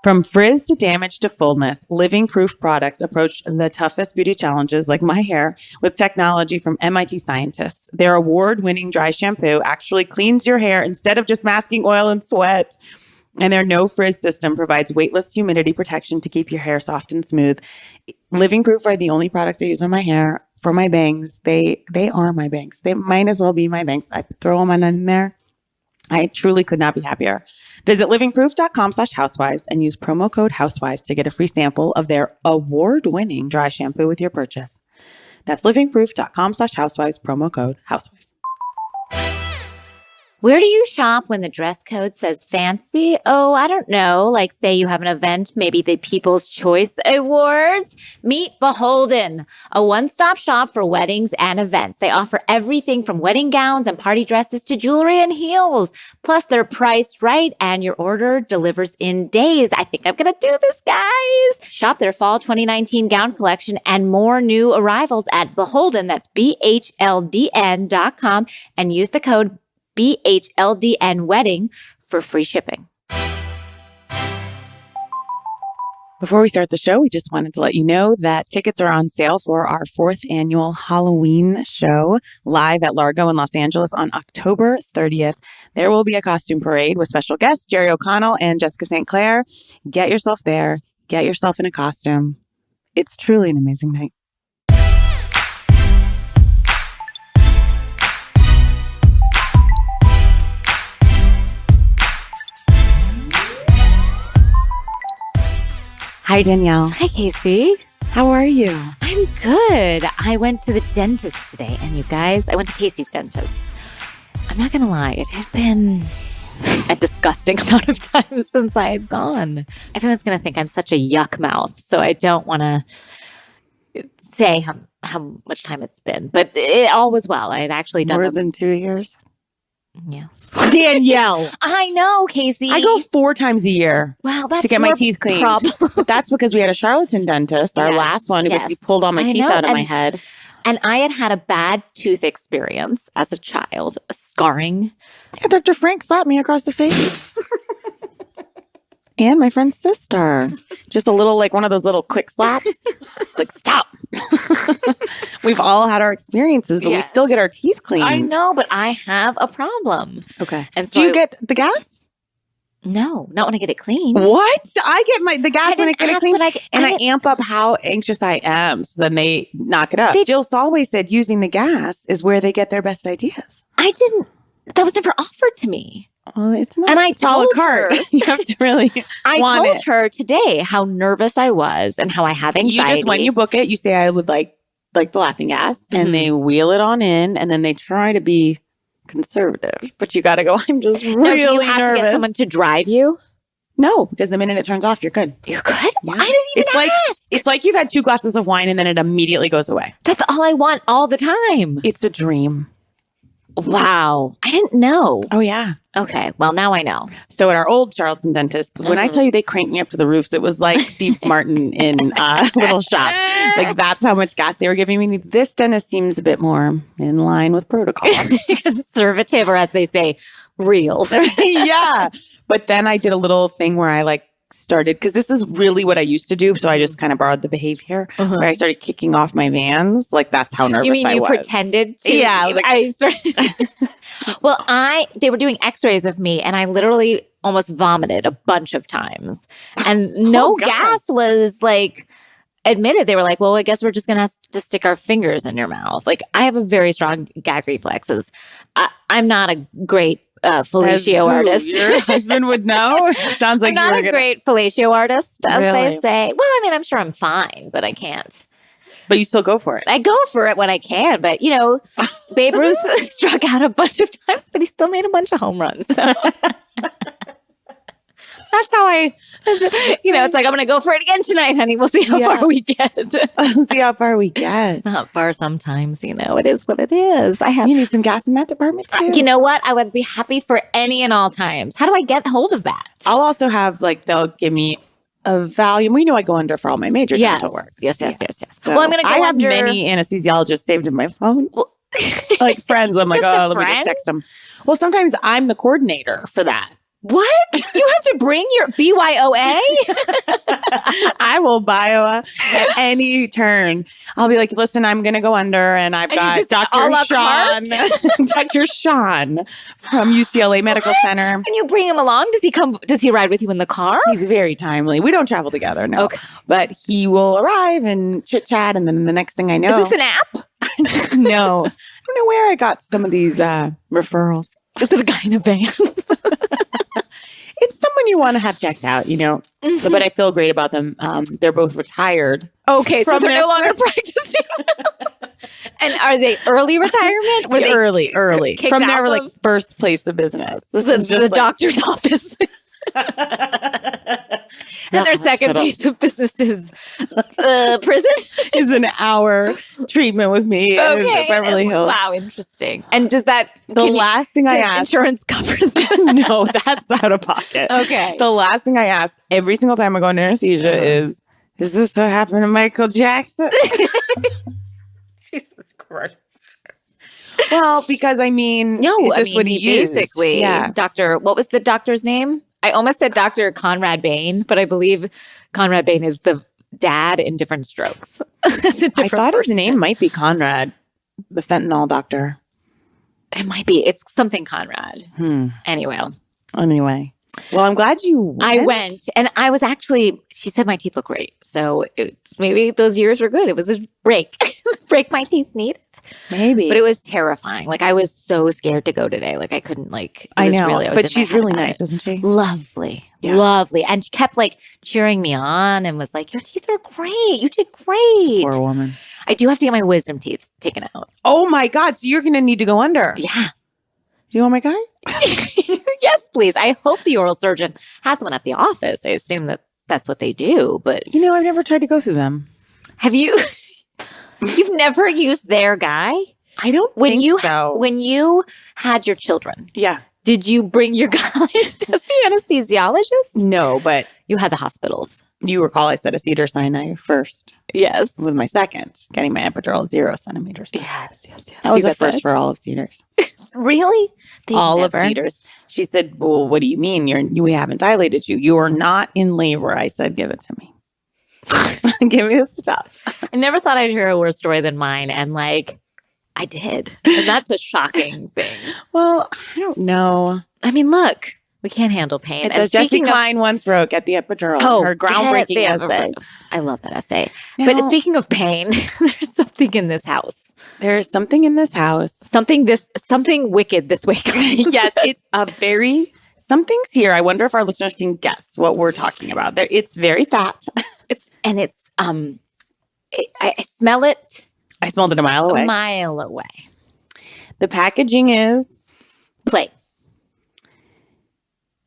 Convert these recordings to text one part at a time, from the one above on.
From frizz to damage to fullness, Living Proof products approach the toughest beauty challenges like my hair with technology from MIT scientists. Their award-winning dry shampoo actually cleans your hair instead of just masking oil and sweat. And their no frizz system provides weightless humidity protection to keep your hair soft and smooth. Living Proof are the only products I use on my hair for my bangs. They are my bangs. They might as well be my bangs. I throw them on in there. I truly could not be happier. Visit livingproof.com/housewives and use promo code housewives to get a free sample of their award-winning dry shampoo with your purchase. That's livingproof.com/housewives, promo code housewives. Where do you shop when the dress code says fancy? Oh, I don't know. Like, say you have an event, maybe the People's Choice Awards. Meet Beholden, a one-stop shop for weddings and events. They offer everything from wedding gowns and party dresses to jewelry and heels. Plus, they're priced right and your order delivers in days. I think I'm going to do this, guys. Shop their fall 2019 gown collection and more new arrivals at Beholden. That's BHLDN.com and use the code BHLDN Wedding for free shipping. Before we start the show, we just wanted to let you know that tickets are on sale for our 4th annual Halloween show live at Largo in Los Angeles on October 30th. There will be a costume parade with special guests Jerry O'Connell and Jessica St. Clair. Get yourself there. Get yourself in a costume. It's truly an amazing night. Hi, Danielle. Hi, Casey. How are you? I'm good. I went to the dentist today, and you guys, I went to Casey's dentist. I'm not going to lie, it had been a disgusting amount of time since I had gone. Everyone's going to think I'm such a yuck mouth, so I don't want to say how much time it's been. But it all was well. I had actually done more than 2 years. Yeah. Danielle. I know, Casey. I go 4 times a year. Well, that's to get my teeth cleaned. But that's because we had a charlatan dentist, our last one, because he pulled all my teeth out of my head. And I had a bad tooth experience as a child, a scarring. Yeah, Dr. Frank slapped me across the face. And my friend's sister. Just a little, like one of those little quick slaps. Like, stop. We've all had our experiences, but we still get our teeth cleaned. I know, but I have a problem. Okay. And so do you get the gas? No, not when I get it cleaned. What? I get the gas when I get it cleaned. And I amp up how anxious I am. So then they knock it up. Jill always said using the gas is where they get their best ideas. That was never offered to me. Well, it's not. And I told her. You have to really I told her today how nervous I was and how I have anxiety. You just, when you book it, you say, I would like the laughing gas, and they wheel it on in, and then they try to be conservative. But you got to go, I'm just really nervous. Do you have to get someone to drive you? No, because the minute it turns off, you're good. You're good? Yeah. I didn't even ask. It's like you've had 2 glasses of wine, and then it immediately goes away. That's all I want all the time. It's a dream. Wow. I didn't know. Oh, yeah. Okay. Well, now I know. So at our old Charlton dentist, when I tell you they cranked me up to the roofs, it was like Steve Martin in Little Shop. Like, that's how much gas they were giving me. This dentist seems a bit more in line with protocol. Conservative, or as they say, real. Yeah. But then I did a little thing where I started, because this is really what I used to do. So I just kind of borrowed the behavior where I started kicking off my vans. Like, that's how nervous I was. You mean you pretended to? Yeah. I was like, I started. Well, they were doing x-rays of me, and I literally almost vomited a bunch of times. And no gas was admitted. They were like, well, I guess we're just going to have to stick our fingers in your mouth. Like, I have a very strong gag reflexes. I'm not a great fellatio artist. Your husband would know. Sounds like I'm not a great fellatio artist, as they say. Well, I mean, I'm sure I'm fine, but I can't. But you still go for it. I go for it when I can, but Babe Ruth struck out a bunch of times, but he still made a bunch of home runs. So. That's how it's like, I'm going to go for it again tonight, honey. We'll see how far we get. See how far we get. Not far sometimes, it is what it is. You need some gas in that department too. You know what? I would be happy for any and all times. How do I get hold of that? I'll also have, they'll give me a Valium. We know I go under for all my major dental work. Yes. So well, I'm going to go under. I have many anesthesiologists saved in my phone. Well, friends. I'm like, let me just text them. Well, sometimes I'm the coordinator for that. What? You have to bring your BYOA? I will bio at any turn. I'll be like, listen, I'm going to go under, and I've got Dr. Sean, Dr. Sean from UCLA Medical Center. And you bring him along? Does he ride with you in the car? He's very timely. We don't travel together, no. Okay. But he will arrive and chit chat, and then the next thing I know. Is this an app? No. I don't know where I got some of these referrals. Is it a guy in a van? It's someone you want to have checked out, Mm-hmm. But I feel great about them. They're both retired. Okay, so they're no longer practicing. And are they early retirement? Were they early. kicked From out their of first place of business. This the is just doctor's office? And their second piece of business is prison? Is an hour treatment with me in Beverly Hills. Wow, interesting. And does that last thing I ask insurance cover that? No, that's out of pocket. Okay. The last thing I ask every single time I go into anesthesia is this what happened to Michael Jackson? Jesus Christ. Well, because what he used? Basically, what was the doctor's name? I almost said Dr. Conrad Bain, but I believe Conrad Bain is the dad in Different Strokes. I thought his name might be Conrad, the fentanyl doctor. It might be. It's something Conrad. Anyway. Well, I'm glad you went. I went, and I was she said my teeth look great. So maybe those years were good. It was a break. Break my teeth needed. Maybe. But it was terrifying. I was so scared to go today. I couldn't I know, but she's really nice, isn't she? Lovely. Yeah. Lovely. And she kept cheering me on and was like, your teeth are great. You did great. Poor woman. I do have to get my wisdom teeth taken out. Oh my God. So you're going to need to go under. Yeah. Do you want my guy? Yes, please. I hope the oral surgeon has one at the office. I assume that's what they do, but I've never tried to go through them. Have you? You've never used their guy? I don't think so. When you had your children, yeah. Did you bring your guy as the anesthesiologist? No, but you had the hospitals. You recall I said a Cedars-Sinai first. Yes. With my second, getting my epidural 0 centimeters. Yes. That was the first for all of Cedars. Really? Of Cedars. She said, well, what do you mean? We haven't dilated you. You're not in labor. I said, give it to me. Give me the stuff. I never thought I'd hear a worse story than mine. And I did. And that's a shocking thing. Well, I don't know. I mean, look, we can't handle pain. It says Jessie Klein once wrote, get the epidural. Her groundbreaking essay. I love that essay. Now, but speaking of pain, there's something in this house. There's something in this house. Something wicked this way. Yes, it's something's here. I wonder if our listeners can guess what we're talking about. It's very fat. I smell it. I smelled it a mile away. The packaging is plain.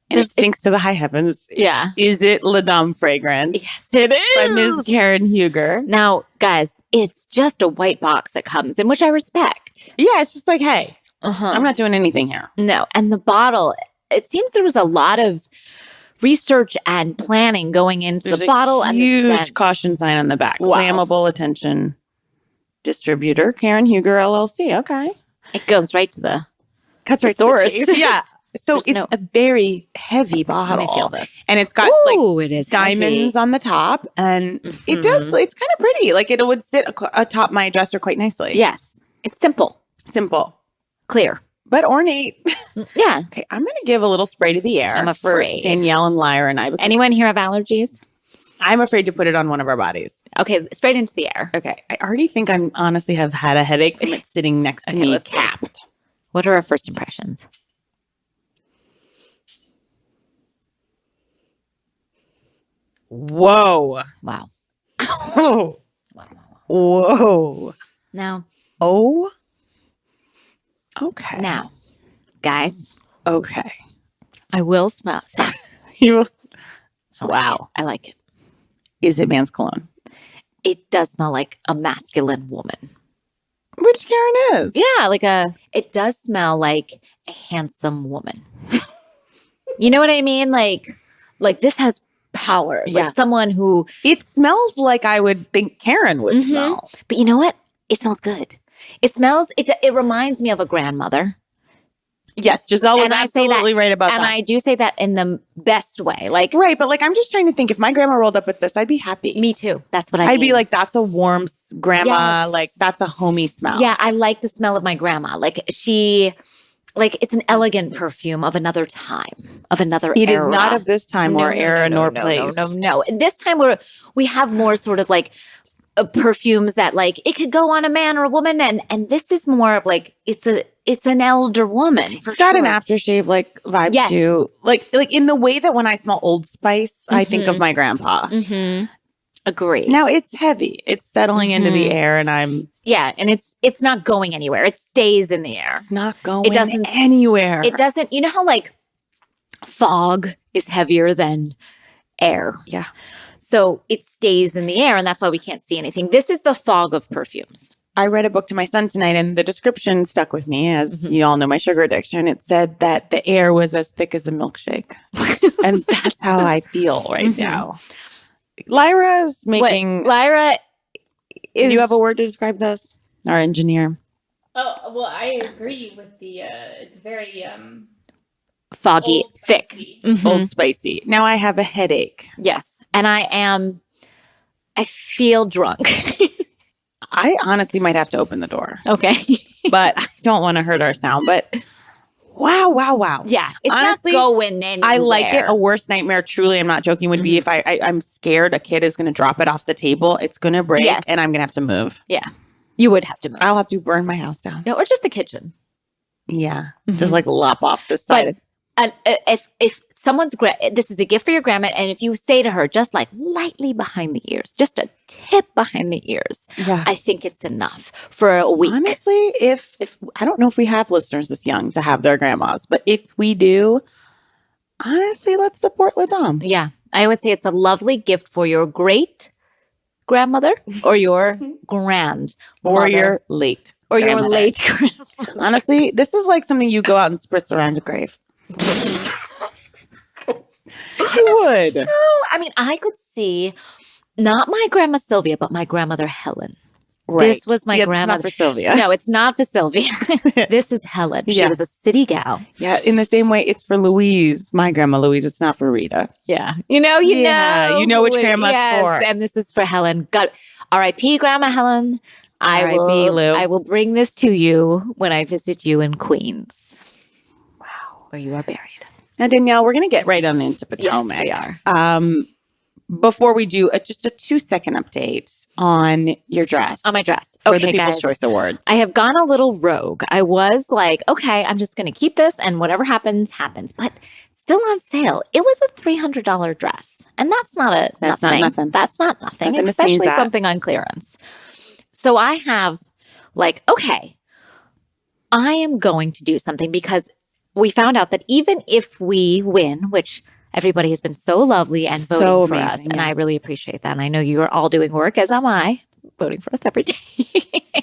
And it stinks to the high heavens. Yeah. Is it La Dame fragrance? Yes, it is. By Ms. Karen Huger. Now, guys, it's just a white box that comes in, which I respect. Yeah, it's just hey, I'm not doing anything here. No. And the bottle, it seems there was a lot of research and planning going into the bottle and the scent. Huge caution sign on the back. Wow. Flammable attention. Distributor, Karen Huger, LLC. Okay. It goes right to the cuts right source. To the chase. Yeah. So it's a very heavy bottle. Let me feel this. And it's got it is diamonds heavy on the top. And it does, it's kind of pretty. It would sit atop my dresser quite nicely. Yes. It's simple. Clear. But ornate. Yeah. Okay, I'm going to give a little spray to the air. I'm afraid. For Danielle and Lyra and I. Anyone here have allergies? I'm afraid to put it on one of our bodies. Okay, straight into the air. Okay. I already think I honestly have had a headache from it sitting next to me capped. What are our first impressions? Whoa. Wow. Oh. Whoa. Now. Oh. Okay. Now, guys. Okay. I will smell. You will. Wow. I like it. Is it man's cologne? It does smell like a masculine woman. Which Karen is. Yeah, it does smell like a handsome woman. You know what I mean? Like this has power. Yeah. Like someone who... It smells like I would think Karen would smell. But you know what? It smells good. It reminds me of a grandmother. Yes, Giselle was And I say absolutely right about And that. I do say that in the best way. Like, Right, but like I'm just trying to think if my grandma rolled up with this, I'd be happy. me too. That's what I I'd mean. be like, that's a warm grandma. Yes. Like that's a homey smell. Yeah, I like the smell of my grandma. Like it's an elegant perfume of another time, of another It era. is not of this time or era nor place. No. This time we have more sort of like perfumes that like it could go on a man or a woman, and this is more of like it's an elder woman. It's got an aftershave like vibe Yes. too. Like in the way that when I smell Old Spice, I think of my grandpa. Mm-hmm. Agree. Now it's heavy. It's settling into the air, and I'm and it's not going anywhere. It stays in the air. it's not going It doesn't anywhere. It doesn't. You know how like fog is heavier than air. Yeah. So it stays in the air, and that's why we can't see anything. This is the fog of perfumes. I read a book to my son tonight, and the description stuck with me, as you all know my sugar addiction. It said that the air was as thick as a milkshake. And that's how I feel right now. Lyra's making... Lyra is... Do you have a word to describe this? Our engineer. Oh, well, I agree with the, it's very, foggy, Old thick. Spicy. Mhm. Old Spicy. Now I have a headache. Yes. And I feel drunk. I honestly might have to open the door. Okay. But I don't want to hurt our sound. But wow. Yeah. It's Honestly, not going anywhere. I like it. A worst nightmare, truly, I'm not joking, would be if I'm scared a kid is going to drop it off the table. It's going to break Yes. and I'm going to have to move. Yeah. You would have to move. I'll have to burn my house down. Yeah, or just the kitchen. Yeah. Just like lop off the side. And if someone's this is a gift for your grandma, and if you say to her just like lightly behind the ears, just a tip behind the ears, Yeah. I think it's enough for a week. Honestly, if I don't know if we have listeners this young to have their grandmas, but if we do, honestly, let's support La Dame. Yeah, I would say it's a lovely gift for your great grandmother or your grand Or your late. or your grandmother. late grandmother. Honestly, this is like something you go out and spritz around a grave. You would. No, I mean, I could see not my grandma Sylvia, but my grandmother Helen. Right. This was my Yeah, grandmother. It's not for Sylvia. No, it's not for Sylvia. This is Helen. She Yes. was a city gal. Yeah, in the same way, it's for Louise, my grandma Louise. It's not for Rita. Yeah. Yeah, you know which who it- grandma it's yes, for. And this is for Helen. God, R.I.P. Grandma Helen. R.I.P. Lou. I will bring this to you when I visit you in Queens. Wow. Where you are buried. Now, Danielle, we're going to get right on into Potomac. Yes, we are. Before we do, just a 2-second update on your dress. On my dress. For Okay, the People's guys. Choice Awards. I have gone a little rogue. I was like, okay, I'm just going to keep this and whatever happens, happens. But it's still on sale. It was a $300 dress. And that's not That's nothing. not nothing. That's not nothing, Nothing to sneeze especially at. something on clearance. So I have like, okay, I am going to do something because we found out that even if we win, which everybody has been so lovely and voting So for us, amazing, and yeah. I really appreciate that. And I know you are all doing work, as am I, voting for us every day.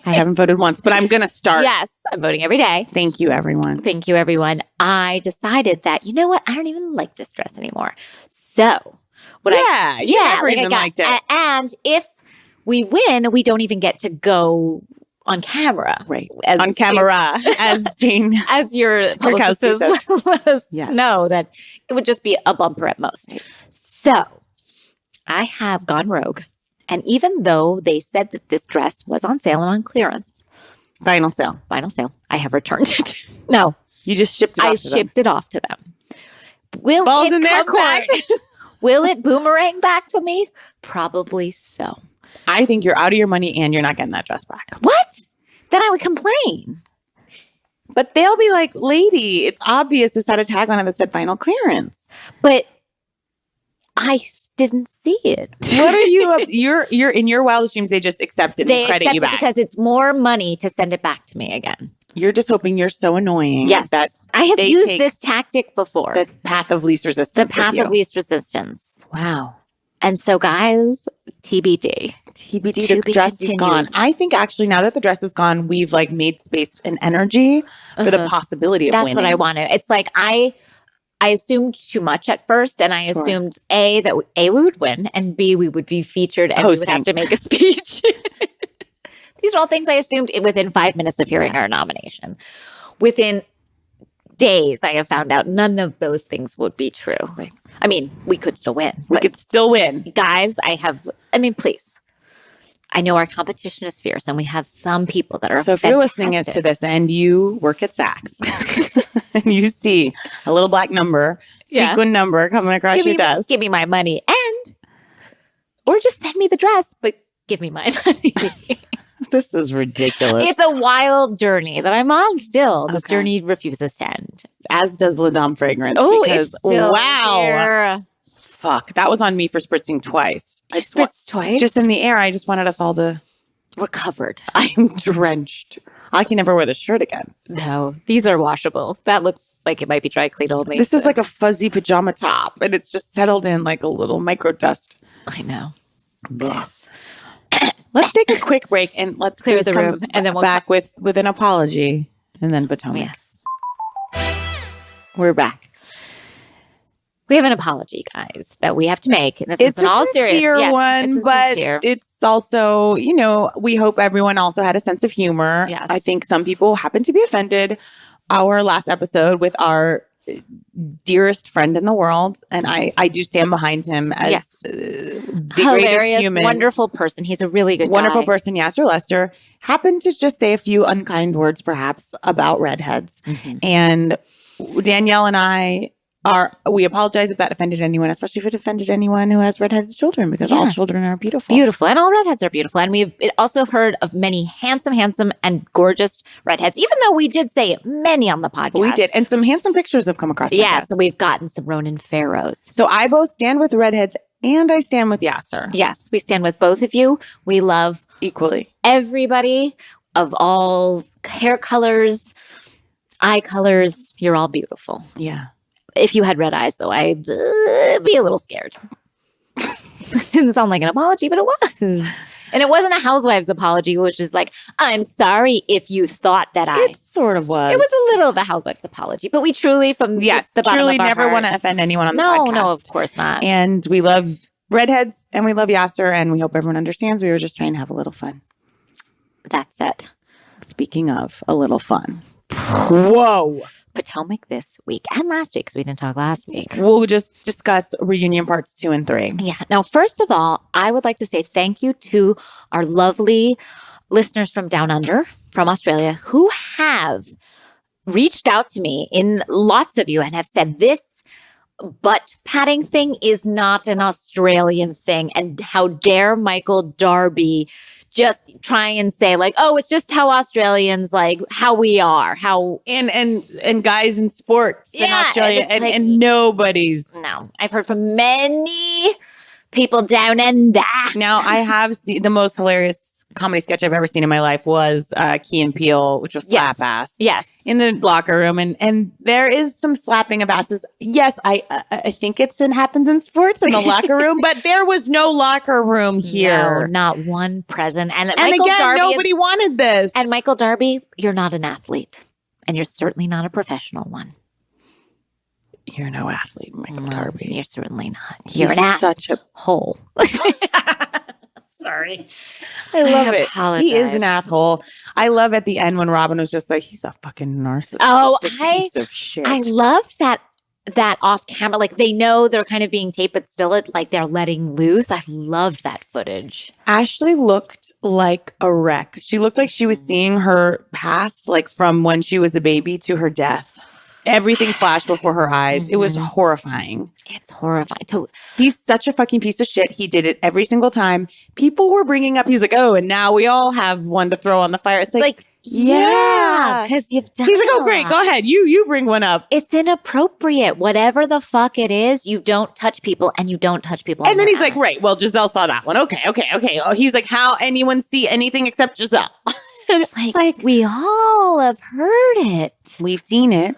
I haven't voted once, but I'm going to start. Yes, I'm voting every day. Thank you, everyone. Thank you, everyone. I decided that, you know what? I don't even like this dress anymore. So, what Yeah, you never even liked it. And if we win, we don't even get to go on camera. Right. As- on camera, as Jane. As your publicist Murkowski let us Yes. know that it would just be a bumper at most. Right. So, I have gone rogue. And even though they said that this dress was on sale and on clearance, Final sale. final sale, I have returned it. No, You just shipped it I off to them. shipped it off to them. Will Balls it in their come back? court. Will it boomerang back to me? Probably so. I think you're out of your money and you're not getting that dress back. What? Then I would complain. But they'll be like, lady, it's obvious this had a tag on it that said final clearance. But I didn't see it. What are you? You're in your wildest dreams. They just accept it They and credit accept you it back. because it's more money to send it back to me again. You're just hoping you're so annoying. Yes. That I have they used take this tactic before. the path of least resistance. The with path you. of least resistance. Wow. And so, guys, TBD. TBD, To the be dress is continued. gone. I think actually now that the dress is gone, we've like made space and energy for the possibility of That's winning. what I wanted. It's like I assumed too much at first, and I Sure. assumed A, we would win, and B, we would be featured and we would Hosting. have to make a speech. These are all things I assumed within 5 minutes of hearing our nomination. Within days, I have found out none of those things would be true. I mean, we could still win. We could still win. Guys, please. I know our competition is fierce, and we have some people that are So if you're listening to this and you work at Saks and you see a little black number, sequin number coming across your desk. Give me my money. Or just send me the dress, but give me my money. This is ridiculous. It's a wild journey that I'm on still. This journey refuses to end. As does La Dame Fragrance. Oh, because, it's still wow. there. Fuck. That was on me for spritzing twice. I spritzed twice? Just in the air. I just wanted us all to... We're covered. I'm drenched. I can never wear this shirt again. No, these are washable. That looks like it might be dry clean only. This is like a fuzzy pajama top, and it's just settled in like a little micro dust. I know. Yes. Let's take a quick break and let's clear the room, and then we'll back with an apology, and then Potomac. Yes. We're back. We have an apology, guys, that we have to make. And this It's is an all a serious sincere one, but sincere. it's also, we hope everyone also had a sense of humor. Yes. I think some people happen to be offended. Our last episode with our dearest friend in the world, and I do stand behind him as the hilarious, greatest human, wonderful person. He's a really good, wonderful guy. person. Yasser Lester happened to just say a few unkind words, perhaps, about redheads, and Danielle and I. We apologize if that offended anyone, especially if it offended anyone who has redheaded children, because all children are beautiful. Beautiful. And all redheads are beautiful. And we've also heard of many handsome, and gorgeous redheads, even though we did say many on the podcast. We did. And some handsome pictures have come across. Yes, we've gotten some Ronan Pharaohs. So I both stand with redheads and I stand with Yasser. Yes, we stand with both of you. We love equally everybody of all hair colors, eye colors. You're all beautiful. Yeah. If you had red eyes, though, I'd be a little scared. It didn't sound like an apology, but it was. And it wasn't a housewives apology, which is like, I'm sorry if you thought that It sort of was. It was a little of a housewives apology, but we truly, from the bottom truly of our never heart, want to offend anyone on the podcast. No, of course not. And we love redheads and we love Yasser, and we hope everyone understands we were just trying to have a little fun. That's it. Speaking of a little fun. Whoa. Potomac this week and last week, because we didn't talk last week. We'll just discuss reunion parts 2 and 3. Yeah. Now, first of all, I would like to say thank you to our lovely listeners from Down Under, from Australia, who have reached out to me, in lots of you, and have said this butt patting thing is not an Australian thing. And how dare Michael Darby just try and say like, oh, it's just how Australians, like how we are, how and guys in sports in Australia, and nobody's. No, I've heard from many people down under. Now, I have seen the most hilarious comedy sketch I've ever seen in my life was Key and Peele, which was slap ass. Yes. In the locker room, and there is some slapping of asses. Yes, I think happens in sports in the locker room, but there was no locker room here. No, not one present. And Michael Darby nobody wanted this. And Michael Darby, you're not an athlete, and you're certainly not a professional one. You're no athlete, Michael Darby. You're certainly not. You're such a hole. Sorry. I love it. Apologize. He is an asshole. I love at the end when Robin was just like, he's a fucking narcissist. Oh, piece of shit. I loved that off camera. Like they know they're kind of being taped, but still like they're letting loose. I loved that footage. Ashley looked like a wreck. She looked like she was seeing her past, like from when she was a baby to her death. Everything flashed before her eyes. It was horrifying. It's horrifying. He's such a fucking piece of shit. He did it every single time. People were bringing up, he's like, oh, and now we all have one to throw on the fire. It's like yeah. Because you've done He's like, oh, great. Go ahead. You bring one up. It's inappropriate. Whatever the fuck it is, you don't touch people, and you don't touch people. And then he's like, right. Well, Giselle saw that one. Okay. Oh, he's like, how anyone see anything except Giselle? It's like, we all have heard it. We've seen it.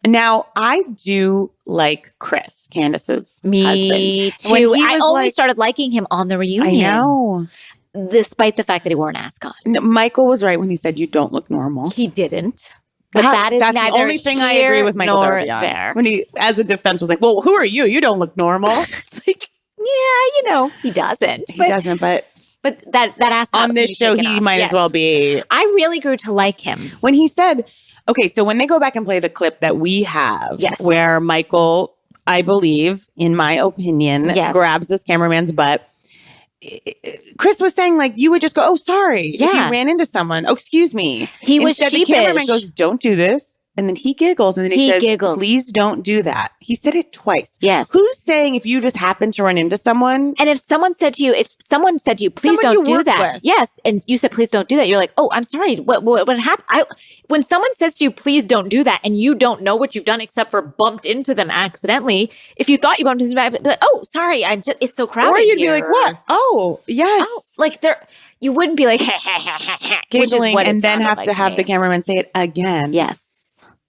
Now, I do like Chris, Candace's husband. Me too. I only started liking him on the reunion. I know. Despite the fact that he wore an ascot. No, Michael was right when he said you don't look normal. He didn't. But that's the only thing I agree with Michael Darby on. There. When he, as a defense, was like, well, who are you? You don't look normal. It's like, yeah, he doesn't. He doesn't, but that ascot on this show, he might as well be. I really grew to like him. When he said, Okay, so when they go back and play the clip that we have, Yes. where Michael, I believe, in my opinion, Yes. grabs this cameraman's butt, Chris was saying, like, you would just go, oh, sorry. If Yeah. you ran into someone, oh, excuse me. He was Instead, sheepish. the cameraman goes, don't do this. And then he giggles. And then he says, giggles. please don't do that. He said it twice. Yes. Who's saying if you just happen to run into someone? And if someone said to you, please Someone you don't do work that. with. Yes. And you said, please don't do that. You're like, oh, I'm sorry. What happened? When someone says to you, please don't do that, and you don't know what you've done except for bumped into them accidentally, if you thought you bumped into them, like, oh, sorry, it's so crowded. Or you'd here. be like, what? Oh, yes. Oh, like you wouldn't be like, ha, ha, ha, ha, ha, which is Giggling what it and then sounded have like to have me. the cameraman say it again. Yes.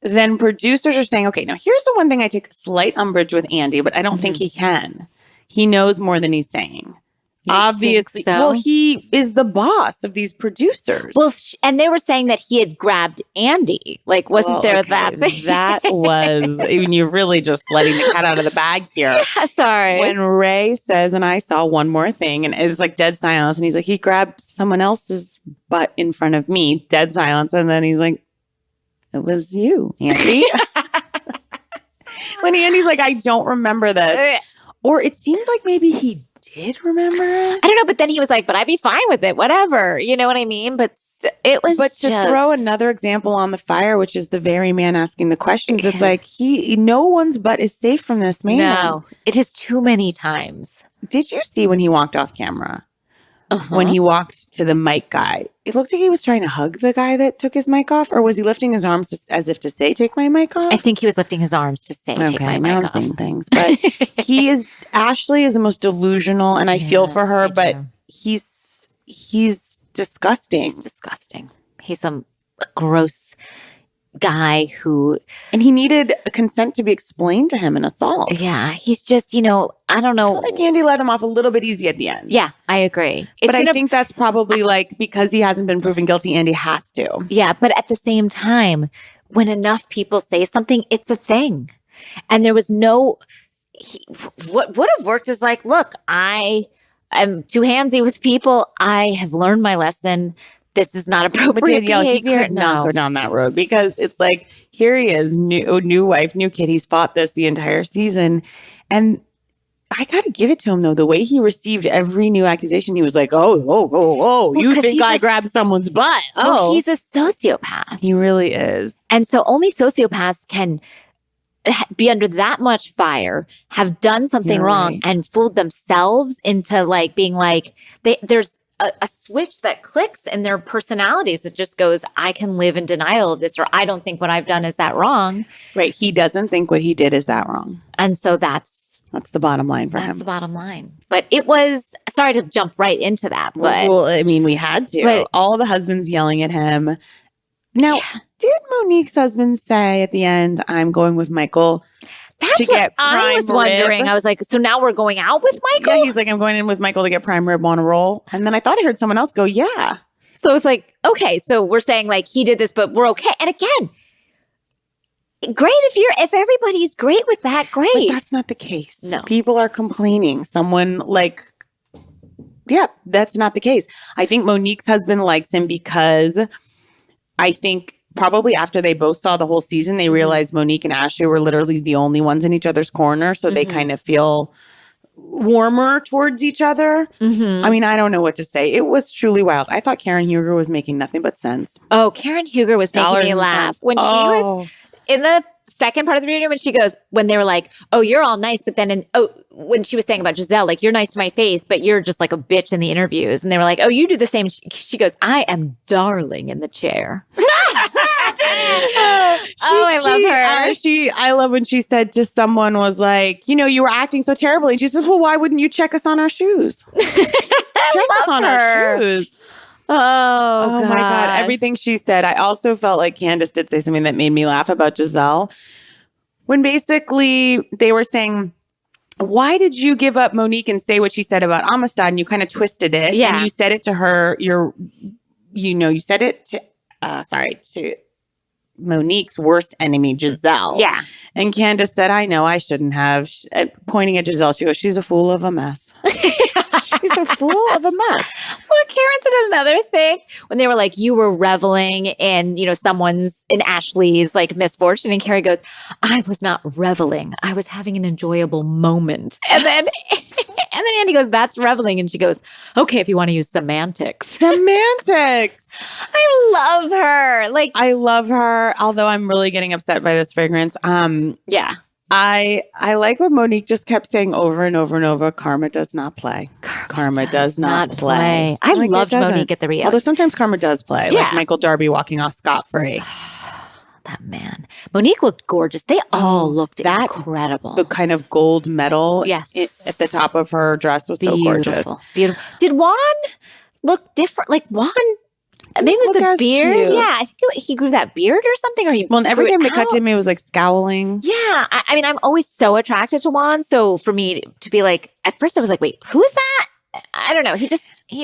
Then producers are saying, okay, now here's the one thing I take slight umbrage with Andy, but I don't think he can. He knows more than he's saying. You Obviously. think so? Well, he is the boss of these producers. Well, and they were saying that he had grabbed Andy. Like, wasn't there that thing? That was, I mean, you're really just letting the cat out of the bag here. Sorry. When Ray says, and I saw one more thing, and it's like dead silence, and he's like, he grabbed someone else's butt in front of me, dead silence, and then he's like, it was you, Andy. When Andy's like, I don't remember this. Or it seems like maybe he did remember it. I don't know, but then he was like, but I'd be fine with it, whatever. You know what I mean? But it was But to just... throw another example on the fire, which is the very man asking the questions, it's like no one's butt is safe from this man. No, it is too many times. Did you see when he walked off camera? Uh-huh. When he walked to the mic guy, it looked like he was trying to hug the guy that took his mic off, or was he lifting his arms as if to say, take my mic off? I think he was lifting his arms to say, take my now mic I'm off. saying things. But Ashley is the most delusional, and I feel for her, but he's disgusting. He's disgusting. He's a gross guy who... And he needed a consent to be explained to him in assault. Yeah, he's just, I don't know. I feel like Andy let him off a little bit easy at the end. Yeah, I agree. But I think that's probably like because he hasn't been proven guilty, Andy has to. Yeah, but at the same time, when enough people say something, it's a thing. And there was what would have worked is like, look, I am too handsy with people. I have learned my lesson. This is not appropriate But Danielle, behavior. he could not go down that road because it's like, here he is, new wife, new kid. He's fought this the entire season. And I got to give it to him, though. The way he received every new accusation, he was like, oh, you 'cause think he's I grabbed someone's butt? Well, he's a sociopath. He really is. And so only sociopaths can be under that much fire, have done something You're wrong, right. and fooled themselves into like being like, there's a switch that clicks in their personalities that just goes, I can live in denial of this, or I don't think what I've done is that wrong. Right. He doesn't think what he did is that wrong. And so that's the bottom line for the him. bottom line. But it was, sorry to jump right into that, but Well, I mean, we had to. But- All the husbands yelling at him. Now, did Monique's husband say at the end, I'm going with Michael that's to what get I was prime wondering. rib? I was like, so now we're going out with Michael? Yeah, he's like, I'm going in with Michael to get prime rib on a roll. And then I thought I heard someone else go, yeah. So it's like, okay, so we're saying like he did this, but we're okay. And again, great if everybody's great with that, great. But that's not the case. No. People are complaining. Someone that's not the case. I think Monique's husband likes him because I think probably after they both saw the whole season, they realized Monique and Ashley were literally the only ones in each other's corner. So they kind of feel warmer towards each other. Mhm. I mean, I don't know what to say. It was truly wild. I thought Karen Huger was making nothing but sense. Oh, Karen Huger was making Dollars me and laugh cents. when she was in the second part of the reunion, when they were like, oh, you're all nice, but then when she was saying about Giselle, like, you're nice to my face, but you're just like a bitch in the interviews. And they were like, oh, you do the same. She goes, I am darling in the chair. I love her. I love when she said to someone was like, you were acting so terribly. And she says, well, why wouldn't you check us on our shoes? Check us on our shoes. Oh My God. Everything she said. I also felt like Candace did say something that made me laugh about Giselle. When basically they were saying, why did you give up Monique and say what she said about Amistad? And you kind of twisted it. Yeah. And you said it to her, you said it to Monique's worst enemy, Giselle. Yeah. And Candace said, I know I shouldn't have. Pointing at Giselle, she goes, she's a fool of a mess. She's a fool of a mess. Well, Karen said another thing when they were like, you were reveling in, in Ashley's like misfortune. And Karen goes, I was not reveling. I was having an enjoyable moment. And then Andy goes, that's reveling. And she goes, okay, if you want to use semantics. Semantics. I love her. Like, I love her, although I'm really getting upset by this fragrance. yeah. I like what Monique just kept saying over and over and over. Karma does not play. Karma does not play. I Like, loved it doesn't. Monique at the Rio. Although sometimes karma does play. Yeah. Like Michael Darby walking off scot-free. That man. Monique looked gorgeous. They all looked incredible. The kind of gold medal Yes. at the top of her dress was so gorgeous. Beautiful. Did Juan look different? Like Juan, maybe it was look the as beard. cute. Yeah, I think he grew that beard or something. Or Well, and every grew time it they cut out. to him, it was like scowling. Yeah, I mean, I'm always so attracted to Juan. So for me to be like, at first I was like, wait, who is that? I don't know. He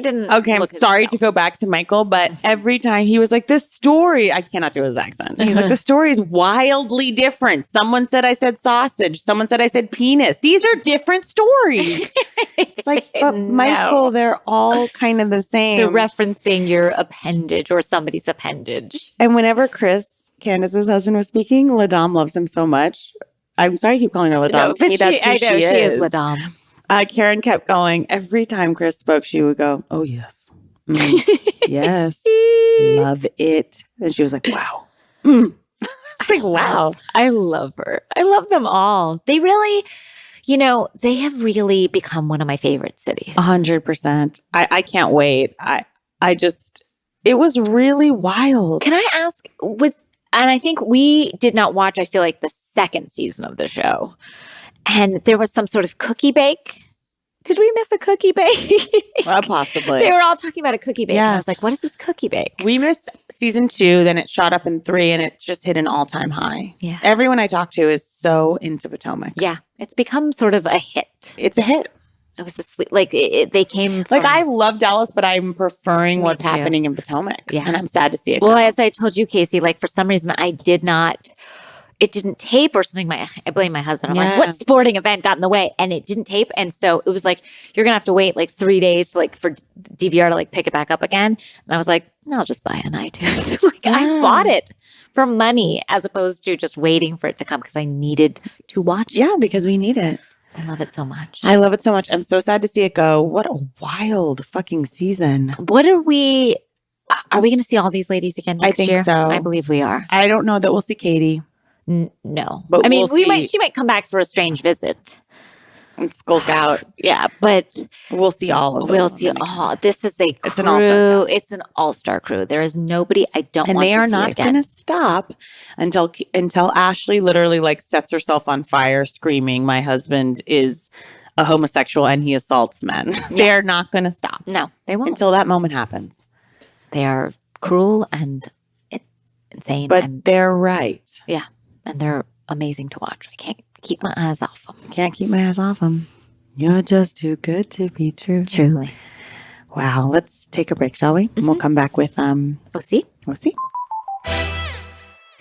didn't. Okay, I'm look sorry himself. to go back to Michael, but every time he was like, this story, I cannot do his accent. He's like, the story is wildly different. Someone said I said sausage. Someone said I said penis. These are different stories. It's like, but Michael, they're all kind of the same. They're referencing your appendage or somebody's appendage. And whenever Chris, Candace's husband, was speaking, LaDame loves him so much. I'm sorry I keep calling her LaDame. No, To but me, that's who she is LaDame. Karen kept going. Every time Chris spoke, she would go, oh, yes. Yes. Love it. And she was like, wow. It's like, wow. I love her. I love them all. They really, they have really become one of my favorite cities. 100%. I can't wait. It was really wild. Can I ask, and I think we did not watch, I feel like, the second season of the show. And there was some sort of cookie bake. Did we miss a cookie bake? Possibly. They were all talking about a cookie bake. Yeah. And I was like, what is this cookie bake? We missed season 2, then it shot up in 3, and it just hit an all-time high. Yeah. Everyone I talk to is so into Potomac. Yeah. It's become sort of a hit. It's a hit. It was they came from, Like, I love Dallas, but I'm preferring what's too. happening in Potomac. Yeah. And I'm sad to see it Well, go. as I told you, Casey, like for some reason it didn't tape or something. I blame my husband. I'm like, Yeah. what sporting event got in the way? And it didn't tape. And so it was like, you're going to have to wait like 3 days to for DVR to pick it back up again. And I was like, no, I'll just buy it on iTunes. I bought it for money as opposed to just waiting for it to come because I needed to watch it. Yeah, because we need it. I love it so much. I love it so much. I'm so sad to see it go. What a wild fucking season. What are we going to see all these ladies again next think year? so. I believe we are. I don't know that we'll see Katie No. But I mean, we'll see. she might come back for a strange visit. and skulk out. Yeah, but We'll see all of them. we'll see. Oh, this is a crew. It's an all-star cast. It's an all-star crew. There is nobody I don't And want they to are see not again. going to stop until Ashley literally sets herself on fire, screaming, "My husband is a homosexual and he assaults men." They're not going to stop No, they won't. until that moment happens. They are cruel and insane. But and they're right. and they're amazing to watch. I can't keep my eyes off them. Can't keep my eyes off them. You're just too good to be true. Truly. Wow. Let's take a break, shall we? And we'll come back with Oh, see? we'll see.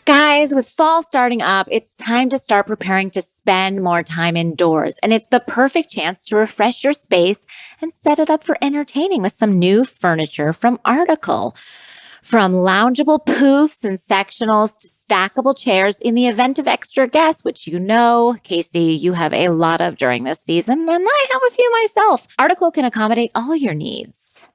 Guys, with fall starting up, it's time to start preparing to spend more time indoors. And it's the perfect chance to refresh your space and set it up for entertaining with some new furniture from Article. From loungeable poofs and sectionals to stackable chairs in the event of extra guests, which Casey, you have a lot of during this season, and I have a few myself. Article can accommodate all your needs.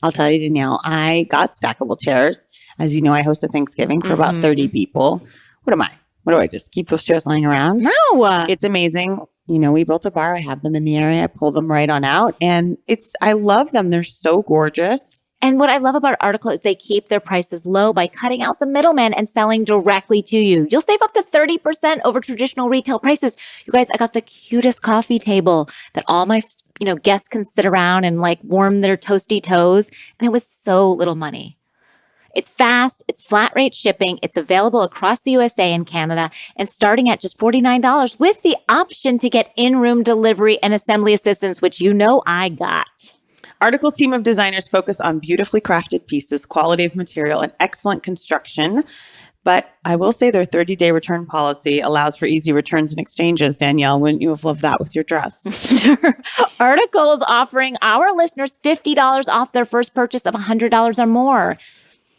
I'll tell you, Danielle, I got stackable chairs. As you know, I host a Thanksgiving for about 30 people. What am I? What do I just keep those chairs lying around? No. It's amazing. We built a bar. I have them in the area. I pull them right on out. And I love them. They're so gorgeous. And what I love about Article is they keep their prices low by cutting out the middleman and selling directly to you. You'll save up to 30% over traditional retail prices. You guys, I got the cutest coffee table that all my guests can sit around and warm their toasty toes. And it was so little money. It's fast, it's flat rate shipping, it's available across the USA and Canada, and starting at just $49 with the option to get in-room delivery and assembly assistance, which I got. Article's team of designers focus on beautifully crafted pieces, quality of material, and excellent construction. But I will say their 30-day return policy allows for easy returns and exchanges. Danielle, wouldn't you have loved that with your dress? Article is offering our listeners $50 off their first purchase of $100 or more.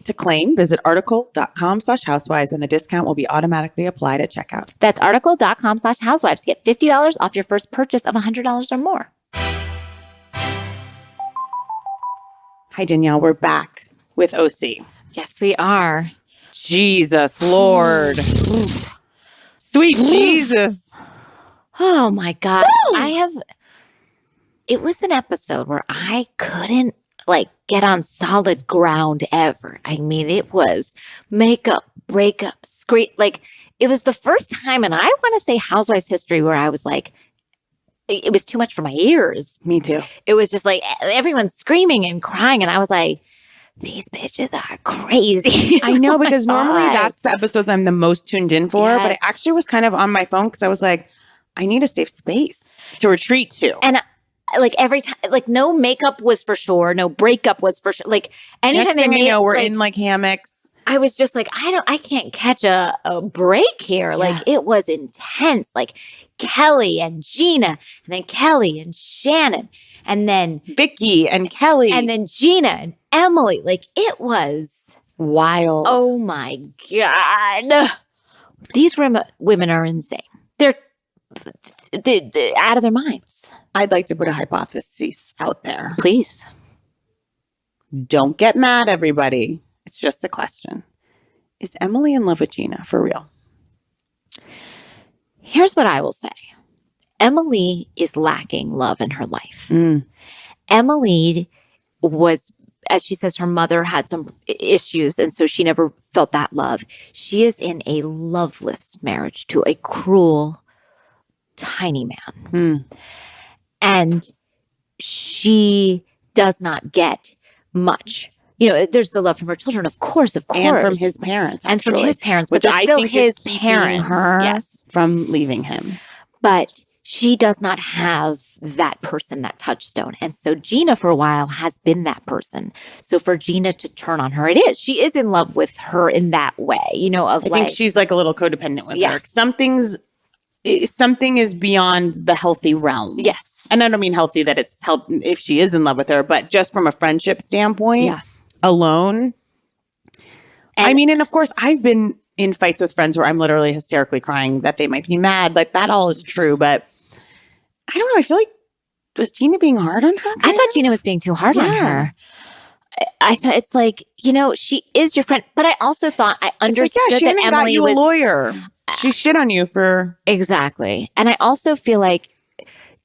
To claim, visit article.com/housewives and the discount will be automatically applied at checkout. That's article.com/housewives. Get $50 off your first purchase of $100 or more. Hi, Danielle. We're back with OC. Yes, we are. Jesus Lord. Sweet Jesus. Oh my God. It was an episode where I couldn't get on solid ground ever. I mean, it was makeup, breakup, scream. It was the first time, and I want to say Housewives history, where I was like, it was too much for my ears. Me too. It was just like everyone screaming and crying. And I was like, these bitches are crazy. I know, because God. normally that's the episodes I'm the most tuned in for. Yes. But I actually was kind of on my phone because I was like, I need a safe space to retreat to. And every time, no makeup was for sure. No breakup was for sure. Anytime Next they thing made, I know, we're in hammocks. I was just like, I can't catch a break here. Yeah. It was intense. Kelly and Gina, and then Kelly and Shannon, and then Vicky and Kelly. and then Gina and Emily. It was wild. oh my God. These women are insane. They're out of their minds. I'd like to put a hypothesis out there. Please. Don't get mad, everybody. It's just a question. Is Emily in love with Gina for real? Here's what I will say. Emily is lacking love in her life. Mm. Emily was, as she says, her mother had some issues, and so she never felt that love. She is in a loveless marriage to a cruel, tiny man. Mm. And she does not get much. There's the love from her children, of course. And from his parents. And from actually, his parents, but which they're I still think his is keeping parents. her Yes. from leaving him. But she does not have that person, that touchstone. And so Gina, for a while, has been that person. So for Gina to turn on her, she is in love with her in that way, I think she's a little codependent with her. Yes. Something is beyond the healthy realm. Yes. And I don't mean healthy that it's help if she is in love with her, but just from a friendship standpoint. Yeah. Alone. And of course, I've been in fights with friends where I'm literally hysterically crying that they might be mad. That all is true. But I don't know. I feel like, was Gina being hard on her? I thought Gina was being too hard on her. I thought it's she is your friend. But I also thought I understood that Shannon got Emily you was a lawyer. She shit on you for. Exactly. And I also feel like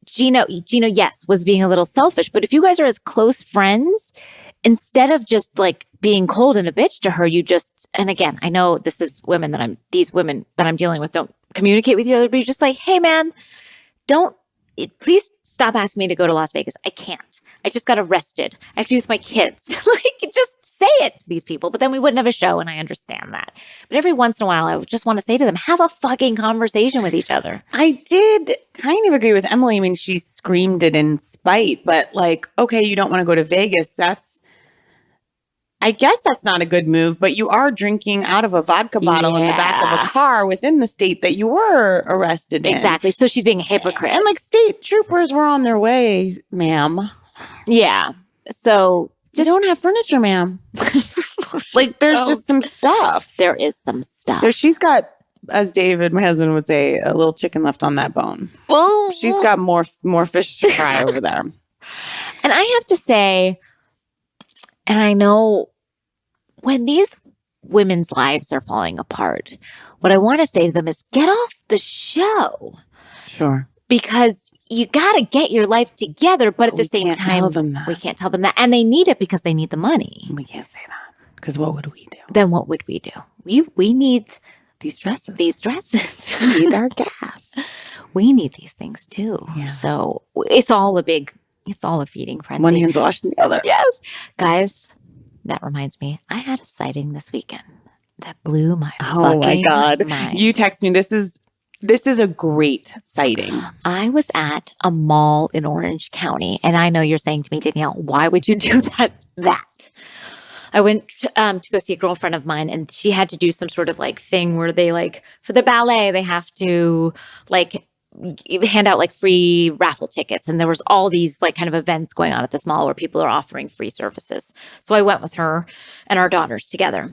Gina, yes, was being a little selfish. But if you guys are as close friends, instead of just being cold and a bitch to her, you just, and again, I know these women that I'm dealing with don't communicate with each other, but you're just like, hey man, please stop asking me to go to Las Vegas. I can't. I just got arrested. I have to be with my kids. Just say it to these people. But then we wouldn't have a show, and I understand that. But every once in a while, I would just want to say to them, have a fucking conversation with each other. I did kind of agree with Emily. I mean, she screamed it in spite, but okay, you don't want to go to Vegas. I guess that's not a good move, but you are drinking out of a vodka bottle in the back of a car within the state that you were arrested in. Exactly. So she's being a hypocrite. And state troopers were on their way, ma'am. Yeah. So you don't have furniture, ma'am. There's just some stuff. There is some stuff. She's got, as David, my husband, would say, a little chicken left on that bone. Well, she's got more fish to fry over there. And I have to say, and I know when these women's lives are falling apart, what I want to say to them is get off the show. Sure. Because you got to get your life together, but at the same time, we can't tell them that. And they need it because they need the money. We can't say that. Because what would we do? Then what would we do? We need these dresses. We need our gas. We need these things too. Yeah. So it's all a feeding frenzy. One hand's washing the other. Yes. Guys, that reminds me, I had a sighting this weekend that blew my God. mind. You text me. This is a great sighting. I was at a mall in Orange County, and I know you're saying to me, Danielle, why would you do that? I went to go see a girlfriend of mine, and she had to do some sort of like thing where they like for the ballet they have to like hand out like free raffle tickets, and there was all these like kind of events going on at this mall where people are offering free services. So I went with her and our daughters together.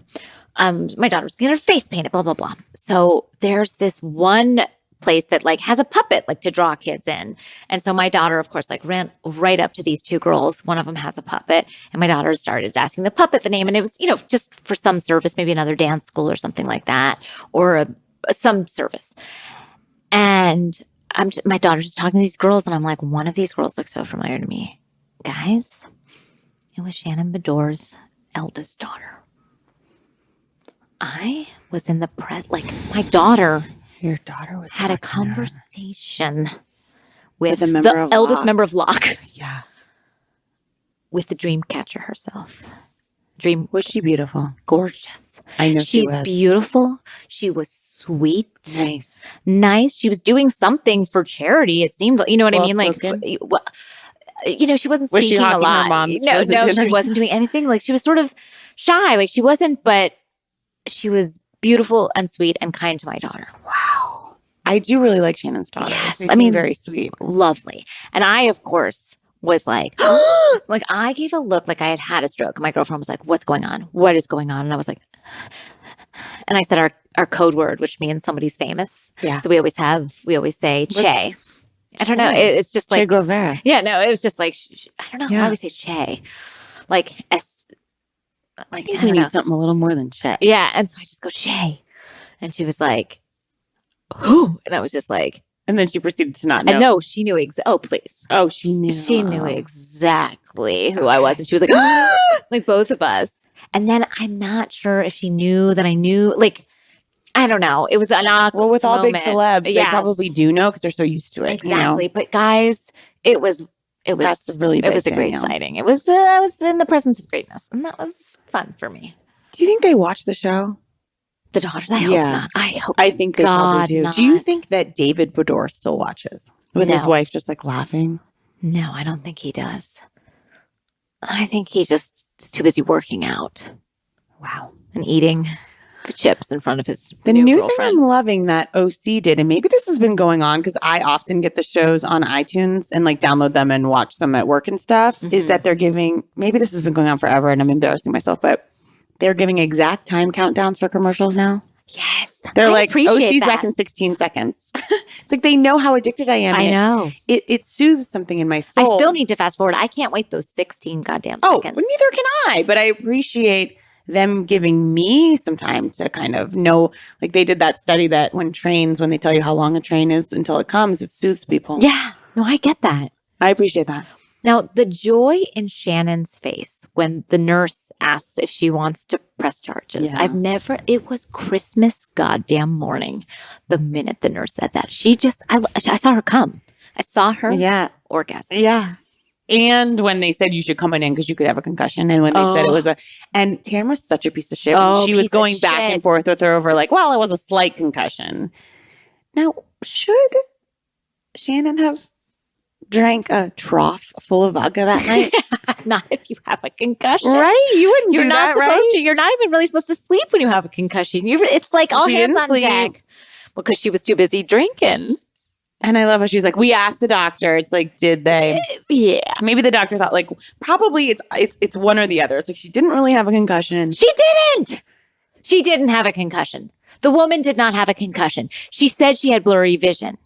My daughter's getting her face painted, blah blah blah. So there's this one place that like has a puppet like to draw kids in. And so my daughter, of course, like ran right up to these two girls. One of them has a puppet, and my daughter started asking the puppet the name. And it was, just for some service, maybe another dance school or something like that, or some service. And my daughter's just talking to these girls, and I'm like, one of these girls looks so familiar to me. Guys, it was Shannon Bedore's eldest daughter. I was in the my daughter Your daughter was had a conversation with the eldest member of Locke. Yeah. With the dream catcher herself. Was she beautiful? Gorgeous. I know she's beautiful. She was sweet. Nice. She was doing something for charity. It seemed, you know what I mean? Like, she wasn't Was speaking she a lot. her mom's No, she wasn't doing anything. Like, she was sort of shy. Like, she wasn't, but she was beautiful and sweet and kind to my daughter. Wow. I do really like Shannon's daughter. Yes. I mean, very sweet. Lovely. And I, of course, was like, like I gave a look like I had had a stroke. My girlfriend was like, what's going on? What is going on? And I was like, and I said our code word, which means somebody's famous. Yeah. So we always say Che. I don't know. It's just like Che Guevara. Yeah, no, it was just like, I don't know why we say Che. Like S. Like, I think we need something a little more than Che. Yeah. And so I just go, Che. And she was like, who? And I was just like, and then she proceeded to not know. And no, she knew oh, please. Oh, she knew. She knew exactly who I was. And she was like, like both of us. And then I'm not sure if she knew that I knew. Like, I don't know. It was an awkward Well, with all moment. big celebs, they probably do know because they're so used to it. Exactly. But guys, it was That's really big, it was a great Danielle. sighting. It was I was in the presence of greatness, and that was fun for me. Do you think they watch the show? The daughters, I hope not. I think they probably do. not. Do you think that David Bedore still watches with his No. wife just like laughing? No, I don't think he does. I think he just is too busy working out. Wow. And eating the chips in front of his The new new girlfriend. thing I'm loving that OC did, and maybe this has been going on because I often get the shows on iTunes and like download them and watch them at work and stuff, is that they're giving, maybe this has been going on forever and I'm embarrassing myself, but they're giving exact time countdowns for commercials now. Yes. They're I like, appreciate OC's that. back in 16 seconds. It's like they know how addicted I am. I and know. It soothes something in my soul. I still need to fast forward. I can't wait those 16 goddamn Oh, seconds. well, neither can I. But I appreciate them giving me some time to kind of know. Like they did that study that when they tell you how long a train is until it comes, it soothes people. Yeah. No, I get that. I appreciate that. Now, the joy in Shannon's face when the nurse asks if she wants to press charges. Yeah. It was Christmas goddamn morning the minute the nurse said that. I saw her come. I saw her orgasm. Yeah. And when they said you should come in because you could have a concussion. And when they said it was and Tamara's such a piece of shit. Oh, She was piece of going back and shit. forth with her over like, well, it was a slight concussion. Now, should Shannon have drank a trough full of vodka that night? Not if you have a concussion. Right? You wouldn't You're do not that, supposed right? to. You're not even really supposed to sleep when you have a concussion. It's like all She hands didn't on sleep. deck. Well, because she was too busy drinking. And I love how she's like, we asked the doctor. It's like, did they? Yeah. Maybe the doctor thought like, probably it's one or the other. It's like she didn't really have a concussion. She didn't. She didn't have a concussion. The woman did not have a concussion. She said she had blurry vision.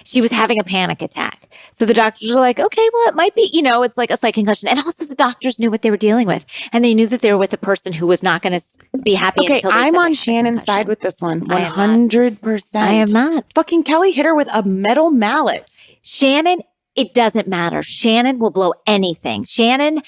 She was having a panic attack. So the doctors were like, okay, well, it might be, it's like a slight concussion. And also the doctors knew what they were dealing with. And they knew that they were with a person who was not going to be happy Okay, until they I'm said on they had a Shannon's concussion. side with this one. I am not. 100%. I am not. Fucking Kelly hit her with a metal mallet. Shannon, it doesn't matter. Shannon will blow anything. Shannon,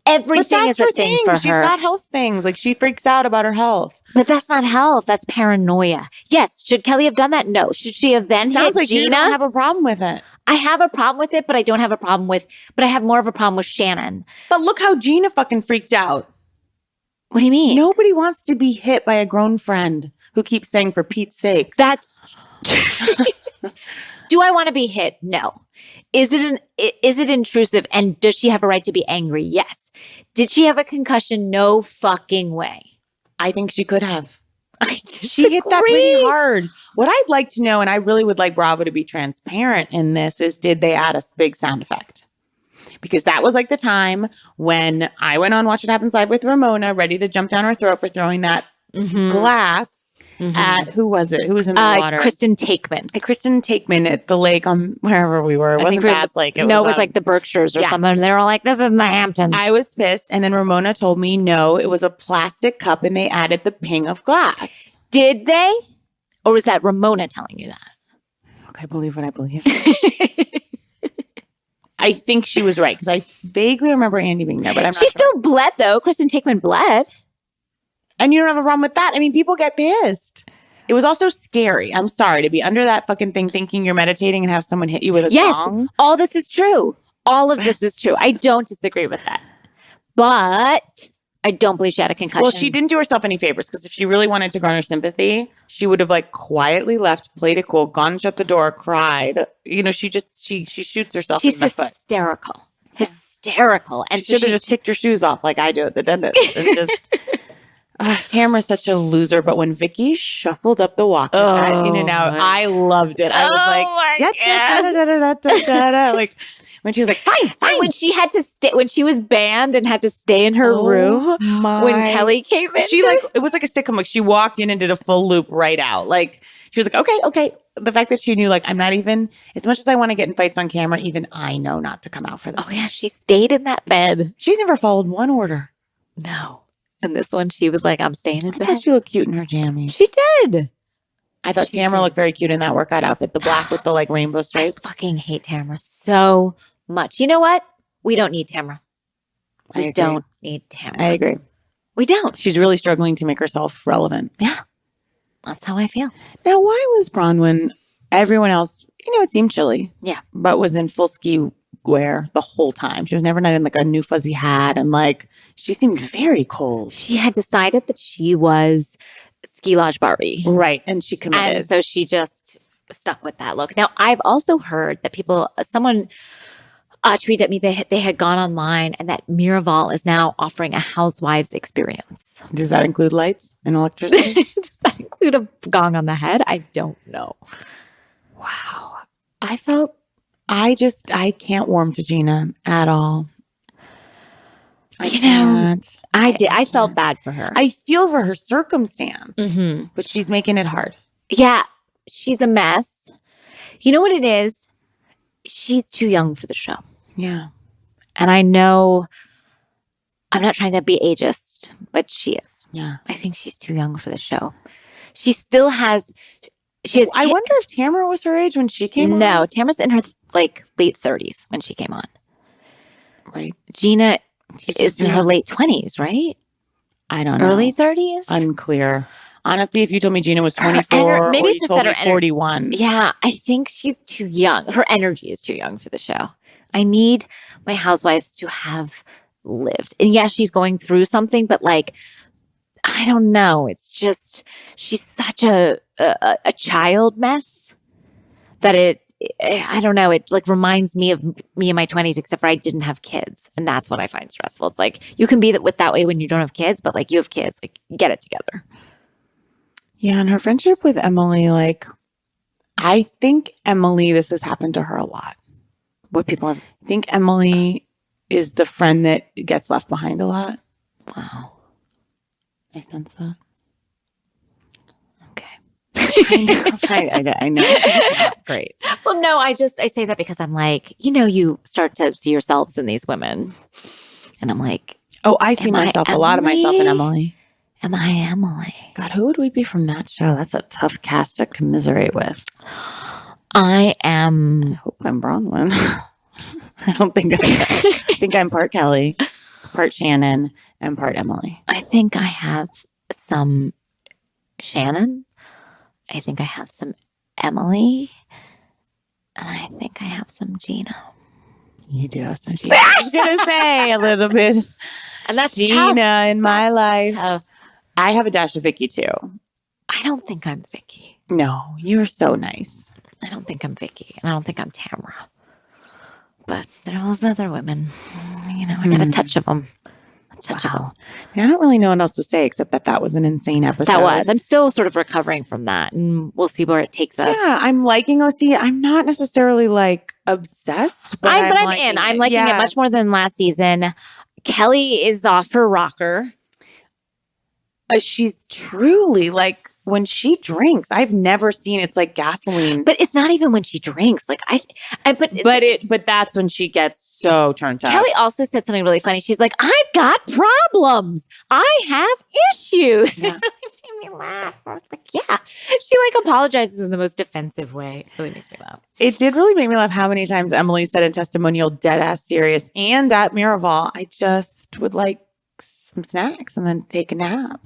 everything is a thing for her. She's got health things. Like she freaks out about her health. But that's not health. That's paranoia. Yes. Should Kelly have done that? No. Should she have then Sounds hit like Gina? you don't have a problem with it. I have a problem with it, but I don't have a problem with, but I have more of a problem with Shannon. But look how Gina fucking freaked out. What do you mean? Nobody wants to be hit by a grown friend who keeps saying, for Pete's sake. That's. Do I want to be hit? No. Is it intrusive? And does she have a right to be angry? Yes. Did she have a concussion? No fucking way. I think she could have. She She hit that pretty hard. What I'd like to know, and I really would like Bravo to be transparent in this, is did they add a big sound effect? Because that was like the time when I went on Watch What Happens Live with Ramona, ready to jump down her throat for throwing that glass at, who was it? Who was in the water? Kristen Takeman. Kristen Takeman at the lake on wherever we were. It wasn't Bass Lake. It was like the Berkshires or something. And they were all like, this is in the Hamptons. I was pissed. And then Ramona told me, no, it was a plastic cup and they added the ping of glass. Did they? Or was that Ramona telling you that? Okay, believe what I believe. I think she was right because I vaguely remember Andy being there, but I'm not She still bled though. Kristen Takeman bled. And you don't have a problem with that. I mean, people get pissed. It was also scary. I'm sorry to be under that fucking thing thinking you're meditating and have someone hit you with a gong. All this is true. All of this is true. I don't disagree with that. But I don't believe she had a concussion. Well, she didn't do herself any favors because if she really wanted to garner sympathy, she would have like quietly left, played it cool, gone, shut the door, cried. You know, she shoots herself in the foot. She's hysterical. Hysterical. And she should have just kicked your shoes off like I do at the dentist. And just... Tamara's such a loser, but when Vicky shuffled up the walk in and out, I loved it. I was like, like when she was like, fine. And when she had to stay, when she was banned and had to stay in her room when Kelly came in, it was like a sitcom. Like she walked in and did a full loop right out. Like she was like, okay. The fact that she knew, like, I'm not even, as much as I want to get in fights on camera, even I know not to come out for this. Oh yeah, she stayed in that bed. She's never followed one order. No. And this one, she was like, I'm staying in bed. I thought she looked cute in her jammies. She did. I thought Tamara looked very cute in that workout outfit, the black with the like rainbow stripes. I fucking hate Tamara so much. You know what? We don't need Tamara. We don't need Tamara. I agree. We don't. She's really struggling to make herself relevant. Yeah. That's how I feel. Now, why was Bronwyn, everyone else, it seemed chilly. Yeah. But was in full ski wear the whole time. She was never not in like a new fuzzy hat and like she seemed very cold. She had decided that she was Ski Lodge Barbie. Right. And she committed. And so she just stuck with that look. Now, I've also heard that someone tweeted at me they had gone online and that Miraval is now offering a housewives experience. Does that include lights and electricity? Does that include a gong on the head? I don't know. Wow. I can't warm to Gina at all. I felt bad for her. I feel for her circumstance, but she's making it hard. Yeah, she's a mess. You know what it is? She's too young for the show. Yeah. And I know I'm not trying to be ageist, but she is. Yeah. I think she's too young for the show. She has. I wonder if Tamara was her age when she came on. No, Tamara's in her late 30s when she came on. Right. Gina is in her late 20s, right? I don't know. Early 30s? Unclear. Honestly, if you told me Gina was 24 maybe or it's you just told that me 41. Yeah, I think she's too young. Her energy is too young for the show. I need my housewives to have lived. And yeah, she's going through something, but like, I don't know. It's just, she's such a child mess that I don't know. It like reminds me of me in my 20s, except for I didn't have kids. And that's what I find stressful. It's like, you can be that way when you don't have kids, but like you have kids, like get it together. Yeah. And her friendship with Emily, like, I think Emily, this has happened to her a lot. What people have. I think Emily is the friend that gets left behind a lot. Wow. I sense that. Okay. I know. It's not great. Well, no, I say that because I'm like, you start to see yourselves in these women. And I'm like, oh, I see myself, a lot of myself in Emily. Am I Emily? God, who would we be from that show? That's a tough cast to commiserate with. I hope I'm Bronwyn. I don't think I think I'm part Kelly, part Shannon, and part Emily. I think I have some Shannon. I think I have some Emily. And I think I have some Gina. You do have some Gina. I was going to say a little bit. And that's Gina tough. in my life. Tough. I have a dash of Vicky too. I don't think I'm Vicky. No, you're so nice. I don't think I'm Vicky. And I don't think I'm Tamara. But there are those other women. I got a touch of them. touchable. Wow. I don't really know what else to say except that was an insane episode. That was. I'm still sort of recovering from that, and we'll see where it takes us. Yeah, I'm liking OC. I'm not necessarily like obsessed, but I'm liking in. it. I'm liking it much more than last season. Kelly is off her rocker. She's truly like when she drinks, I've never seen it's like gasoline. But it's not even when she drinks. Like but that's when she gets so turned up. Kelly also said something really funny. She's like, I've got problems. I have issues. Yeah. It really made me laugh. I was like, yeah. She like apologizes in the most defensive way. It really makes me laugh. It did really make me laugh how many times Emily said in testimonial, dead ass serious, and at Miraval, I just would like some snacks and then take a nap.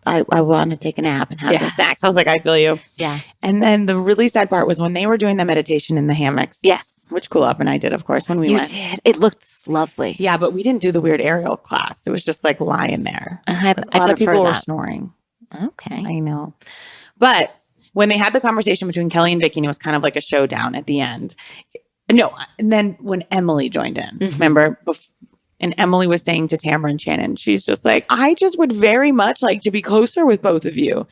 I want to take a nap and have some snacks. I was like, I feel you. Yeah. And then the really sad part was when they were doing the meditation in the hammocks. Yes. Which Cool Up and I did, of course, when we went. You did. It looked lovely. Yeah, but we didn't do the weird aerial class. It was just like lying there. I A lot of people were that. snoring. Okay. I know. But when they had the conversation between Kelly and Vicky, and it was kind of like a showdown at the end. No, and then when Emily joined in, remember? And Emily was saying to Tamara and Shannon, she's just like, I just would very much like to be closer with both of you.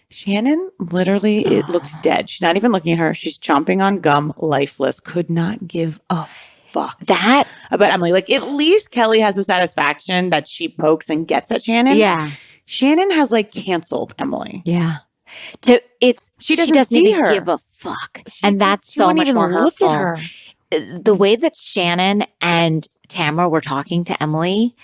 Shannon literally it looked dead. She's not even looking at her. She's chomping on gum, lifeless, could not give a fuck That about Emily. Like at least Kelly has the satisfaction that she pokes and gets at Shannon. Yeah. Shannon has like canceled Emily. Yeah. She doesn't see even her. give a fuck. And that's She so won't much even more look hurtful. at her. The way that Shannon and Tamara were talking to Emily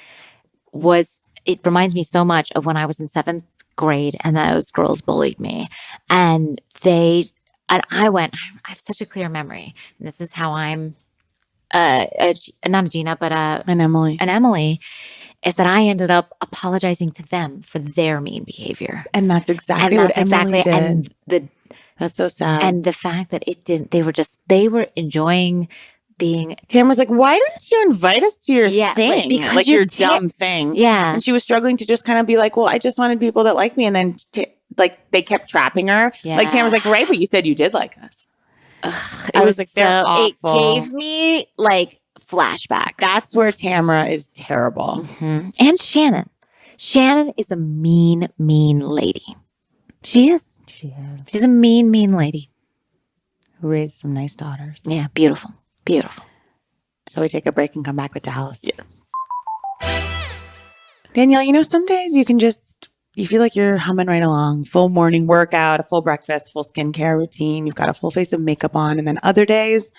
it reminds me so much of when I was in 7th grade and those girls bullied me. And I have such a clear memory. And this is how I'm not a Gina, but And Emily. an Emily, is that I ended up apologizing to them for their mean behavior. And that's exactly And what that's Emily exactly did. That's so sad. and the fact that it didn't, they were enjoying being, Tamara's like, why didn't you invite us to your Yeah, thing? like, because Like you're your dumb thing. yeah. And she was struggling to just kind of be like, well, I just wanted people that like me. And then like they kept trapping her. Yeah. Like Tamara's like, right, but you said you did like us. Ugh, I was like, they're it awful. gave me like flashbacks. That's where Tamara is terrible. Mhm. And Shannon. Shannon is a mean, mean lady. She is. She's a mean, mean lady. Who raised some nice daughters. Yeah, beautiful. Beautiful. Shall we take a break and come back with Dallas? Yes. Danielle, some days you feel like you're humming right along. Full morning workout, a full breakfast, full skincare routine. You've got a full face of makeup on. And then other days,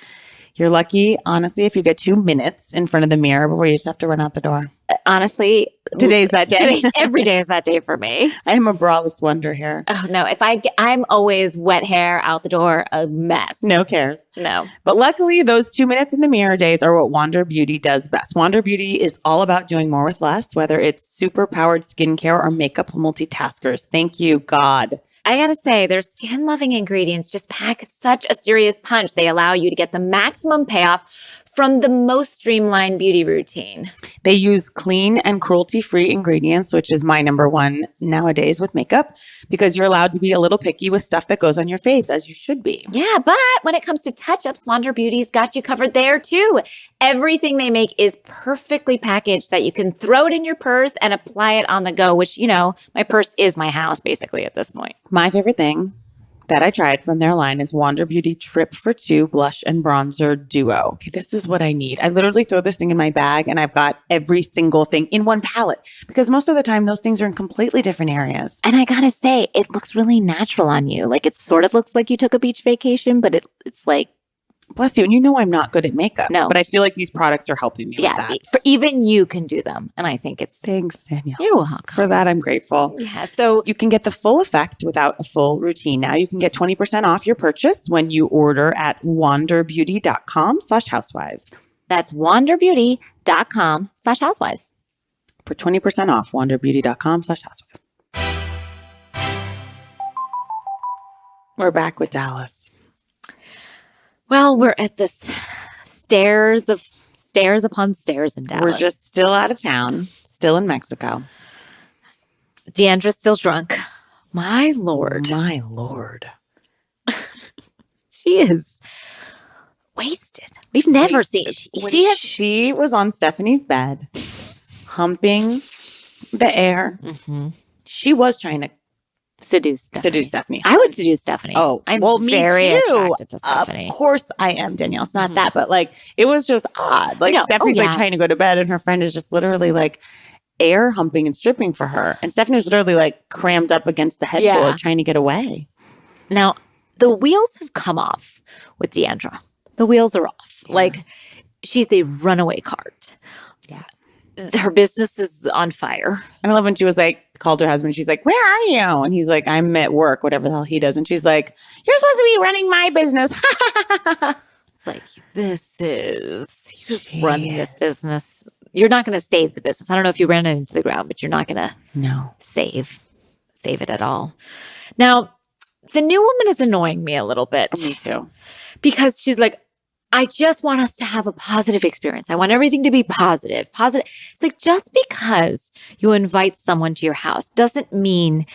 you're lucky, honestly, if you get 2 minutes in front of the mirror before you just have to run out the door. Honestly, Today's that day. every day is that day for me. I am a braless wonder here. Oh no, I'm always wet hair out the door, a mess. No cares. No. But luckily, those 2 minutes in the mirror days are what Wander Beauty does best. Wander Beauty is all about doing more with less, whether it's super powered skincare or makeup multitaskers. Thank you, God. I gotta say, their skin-loving ingredients just pack such a serious punch. They allow you to get the maximum payoff from the most streamlined beauty routine. They use clean and cruelty-free ingredients, which is my number one nowadays with makeup, because you're allowed to be a little picky with stuff that goes on your face, as you should be. Yeah, but when it comes to touch-ups, Wander Beauty's got you covered there too. Everything they make is perfectly packaged that you can throw it in your purse and apply it on the go, which, my purse is my house basically at this point. My favorite thing that I tried from their line is Wander Beauty Trip for Two Blush and Bronzer Duo. Okay, this is what I need. I literally throw this thing in my bag and I've got every single thing in one palette because most of the time those things are in completely different areas. And I gotta say, it looks really natural on you. Like it sort of looks like you took a beach vacation, but it's like, Bless you. And I'm not good at makeup. No. But I feel like these products are helping me with yeah, that. for even you can do them. And I think it's, Thanks, Danielle. you're welcome. For that, I'm grateful. Yeah, so You can get the full effect without a full routine. Now you can get 20% off your purchase when you order at wanderbeauty.com/housewives. that's wanderbeauty.com/housewives. For 20% off, wanderbeauty.com/housewives. We're back with Dallas. Well, we're at this stairs upon stairs in Dallas. We're just still out of town, still in Mexico. Deandra's still drunk. My Lord. My Lord. She is wasted. We've never seen When she has she was on Stephanie's bed, humping the air. She was trying to Seduce Stephanie. I would seduce Stephanie. Oh, I'm well, me very too. attracted to Stephanie. Of course I am, Danielle. It's not that, but like, it was just odd. Like, No. Stephanie's like trying to go to bed, and her friend is just literally like air humping and stripping for her. And Stephanie was literally like crammed up against the headboard trying to get away. Now, the wheels have come off with Deandra. The wheels are off. Yeah. Like, she's a runaway cart. Yeah. Her business is on fire. And I love when she was like, called her husband. She's like, "Where are you?" And he's like, "I'm at work," whatever the hell he does. And she's like, "You're supposed to be running my business." It's like, you run this business. You're not going to save the business. I don't know if you ran it into the ground, but you're not going to save it at all. Now, the new woman is annoying me a little bit. Me too. Because she's like, I just want us to have a positive experience. I want everything to be positive. It's like, just because you invite someone to your house doesn't mean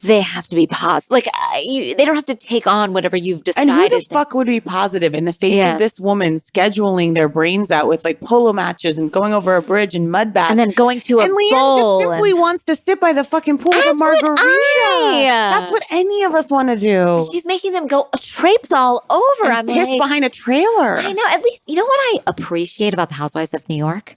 they have to be positive. Like, they don't have to take on whatever you've decided. And who the fuck would be positive in the face of this woman scheduling their brains out with like polo matches and going over a bridge and mud baths? And then going to a and Leanne bowl. just simply wants to sit by the fucking pool with a margarita. That's what any of us want to do. She's making them go traipse all over. And piss behind a trailer. I know. At least, you know what I appreciate about the Housewives of New York?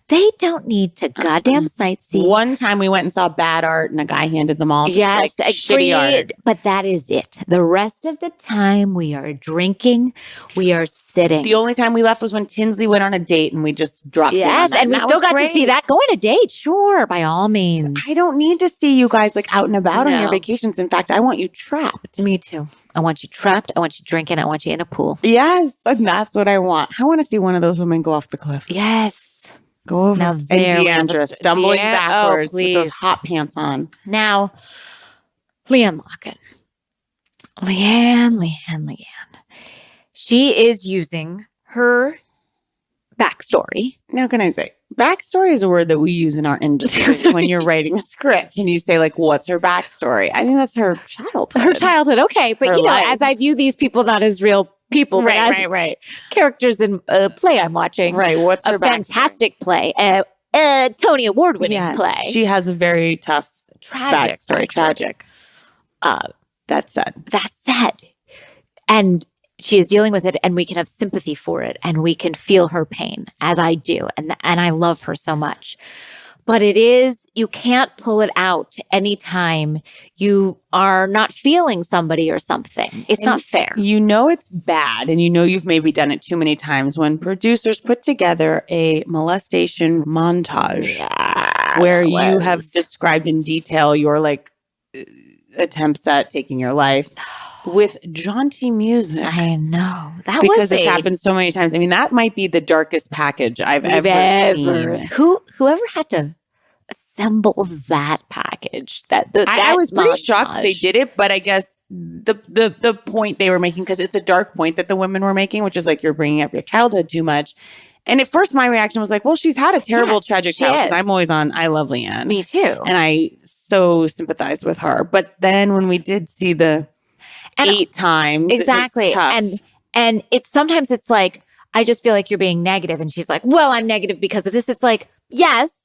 They don't need to goddamn sightsee. One time we went and saw bad art and a guy handed them all yes, like shitty art. But that is it. The rest of the time we are drinking, we are sitting. The only time we left was when Tinsley went on a date and we just dropped in. Yes, and we still got to see that. Go on a date, sure, by all means. I don't need to see you guys like out and about on your vacations. In fact, I want you trapped. Me too. I want you trapped. I want you drinking. I want you in a pool. Yes, and that's what I want. I want to see one of those women go off the cliff. Yes. Go over. Now and Deandra stumbling backwards with those hot pants on. Now, Leanne Locken. Leanne. She is using her backstory. Now, can I say, backstory is a word that we use in our industry when you're writing a script and you say, like, what's her backstory? I think that's her childhood. Her childhood, okay. But, life. As I view these people not as real people, but as characters in a play I'm watching. Right. What's her fantastic play. Tony Award-winning play. She has a very tough backstory. Tragic. That said. And she is dealing with it, and we can have sympathy for it, and we can feel her pain, as I do. And I love her so much. But you can't pull it out anytime you are not feeling somebody or something. It's not fair. You know it's bad, and you know you've maybe done it too many times when producers put together a molestation montage where you have described in detail your like attempts at taking your life with jaunty music. I know. Because it's happened so many times. I mean, that might be the darkest package I've ever seen. Whoever had to assemble that package. I was pretty shocked they did it, but I guess the point they were making, because it's a dark point that the women were making, which is like, you're bringing up your childhood too much. And at first my reaction was like, well, she's had a terrible, tragic childhood, because I'm always on I Love Leanne. Me too. And I so sympathized with her. But then when we did see the 8 times, exactly, it was tough. and sometimes it's like, I just feel like you're being negative, and she's like, well, I'm negative because of this. It's like, yes,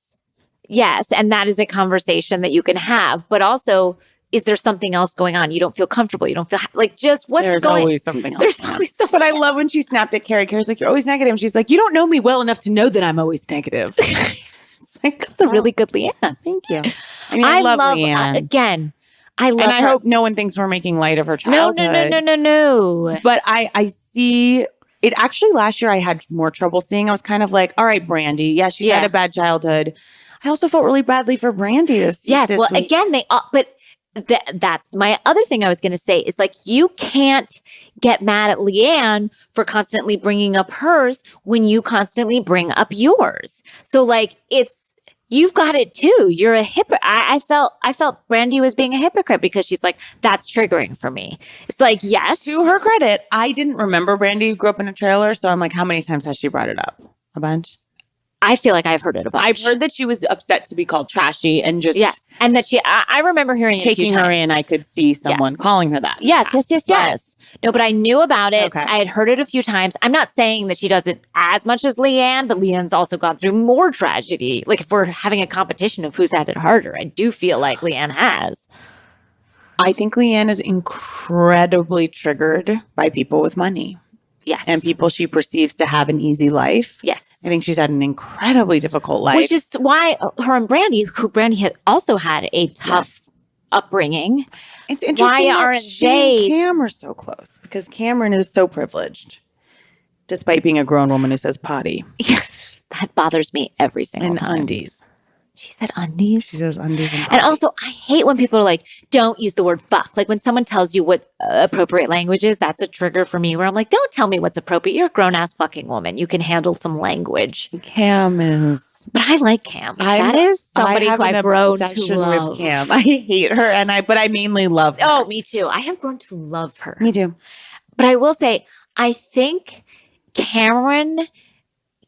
and that is a conversation that you can have, but also, is there something else going on? You don't feel comfortable. You don't feel like, just what's There's going on? Always something else. There's always something. But I love when she snapped at Carrie. Carrie's like, you're always negative. And she's like, you don't know me well enough to know that I'm always negative. It's like, that's a really good Leanne. Thank you. I mean, I love Leanne. Again, I love her. And I her. hope no one thinks we're making light of her childhood. No. But I see it. Actually, last year I had more trouble seeing. I was kind of like, all right, Brandy. Yeah, she's had a bad childhood. I also felt really badly for Brandy this Yes, this well, week. again, but that's my other thing I was going to say is like, you can't get mad at Leanne for constantly bringing up hers when you constantly bring up yours. So like, you've got it too. You're a hypocrite. I felt Brandy was being a hypocrite because she's like, that's triggering for me. It's like, yes. To her credit, I didn't remember Brandy grew up in a trailer. So I'm like, how many times has she brought it up? A bunch? I feel like I've heard it a bunch. I've heard that she was upset to be called trashy and just yes, and that I remember hearing it a few taking her times. in. I could see someone calling her that. Yes. No, but I knew about it. Okay. I had heard it a few times. I'm not saying that she does it as much as Leanne, but Leanne's also gone through more tragedy. Like if we're having a competition of who's had it harder, I do feel like Leanne has. I think Leanne is incredibly triggered by people with money. Yes. And people she perceives to have an easy life. Yes. I think she's had an incredibly difficult life. Which is why her and Brandy had also had a tough upbringing. It's interesting that she and Cam are so close because Cameron is so privileged, despite being a grown woman who says potty. Yes. That bothers me every single time. And undies. She said undies? She says undies and And also, I hate when people are like, don't use the word fuck. Like when someone tells you what appropriate language is, that's a trigger for me where I'm like, don't tell me what's appropriate. You're a grown-ass fucking woman. You can handle some language. Cam is... But I like Cam. That is somebody who I've grown to love. With Cam. I hate her, but I mainly love her. Oh, me too. I have grown to love her. Me too. But I will say, I think Cameron